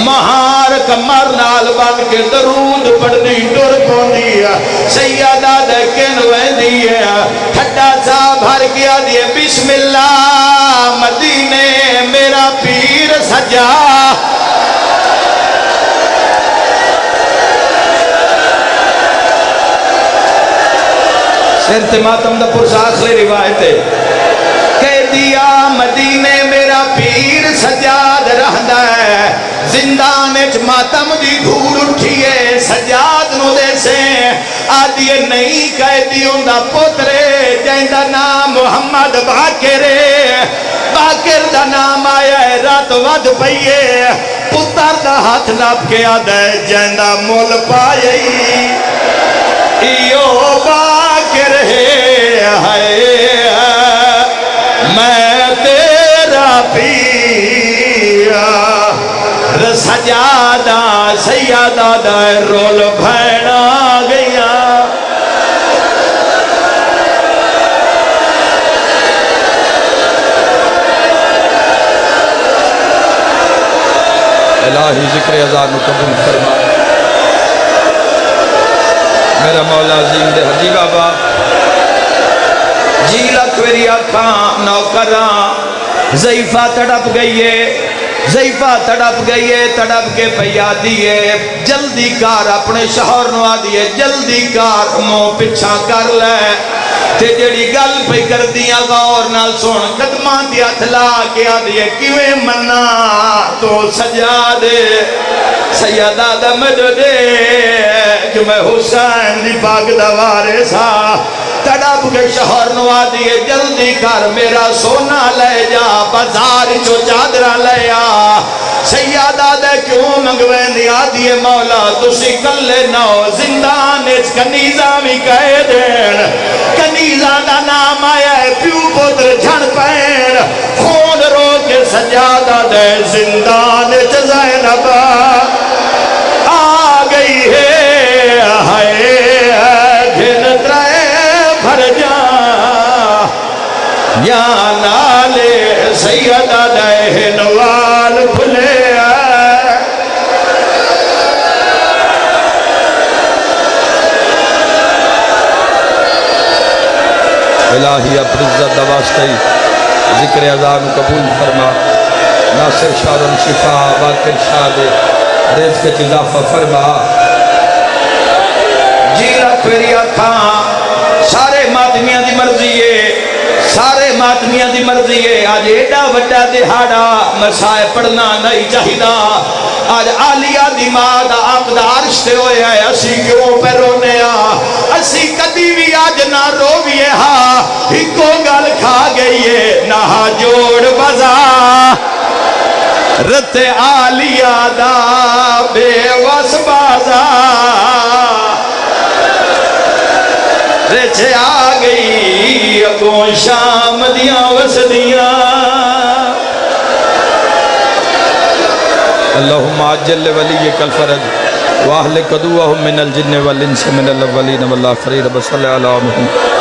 مہار کمر نال بن کے درود پڑھ دی ڈر کون دی سیادہ دیکھن ویندی ٹھٹا سا بھر گیا دیئے بسم اللہ مدینے میرا پیر سجا سرت ماتم دا پرس آخری روایت ہے کہہ دیا مدینے میرا پیر سجاد رہندا ہے زندانچ ماتم دی دھور اٹھئے سجاد نو دے سے آدھیے نہیں کہہ دیوں دا پترے جائندہ نام محمد باکر دا نام آیا ہے رات ود پئیے پتر دا ہاتھ ناب کے آدھے جائندہ مول پائے ایو باکر میں تیرا پیا سجادہ سیادہ دا رول بھینا گیا الہی ذکر ازار میں قبول فرما میرا مولا عظیم دے حجی بابا جی لکھوری آکھاں نوکراں ضعیفہ تڑپ گئیے ضعیفہ تڑپ گئیے تڑپ کے پیا دیئے جلدی کار اپنے شوہر نو آ دیئے جلدی کار مو پچھا کر لے تے جڑی گل پہ کر دیا غور نال سن قدمان دیا تھلا کے آ دیئے کیویں منا تو سجا دے سیدہ دمد دے کہ میں حسین دی پاک دوارے سا تڑپ کے شوہر نو آ دیئے جلدی کر میرا سونا لے جا بازار جو چادرہ لے آ سیادہ دے کیوں منگوین دی آدھیے مولا تسی کلے نو زندان اس کنیزہ میں کہے دین کنیزہ دا نام آیا ہے پیو پتر جھن پین خون رو کے سجادہ دے زندان اس زینب آ گئی ہے گھن ترے بھر جا یا نالے سیدہ دے نوال کھلے الہی اپنی عزت دواستی ذکر عذاب قبول فرما ناصر شارم شفا باکر شاد رزق اضافہ فرما جی رکھوری آکھاں سارے ماتمیاں دی مرضی ہے سارے ماتمیاں دی مرضی ہے آج ایڈا وڈا دہاڑا مسائے پڑھنا نہیں چاہیدہ آج آلیہ دی ماں دا عقد عرش تے ہوئے ہے اسی کیوں پہ رونے اسی کدی بھی آج نہ رویے ہکو گل کھا گئی ہے نہ جوڑ بزا رت آلیہ دا بے وس بازا رچے آ گئی اگوں شام دیاں وسدیاں اللہم عجل ولیک الفرج واہلک عدوہم من الجن والانس من الاولین والآخرین بصلی علی محمد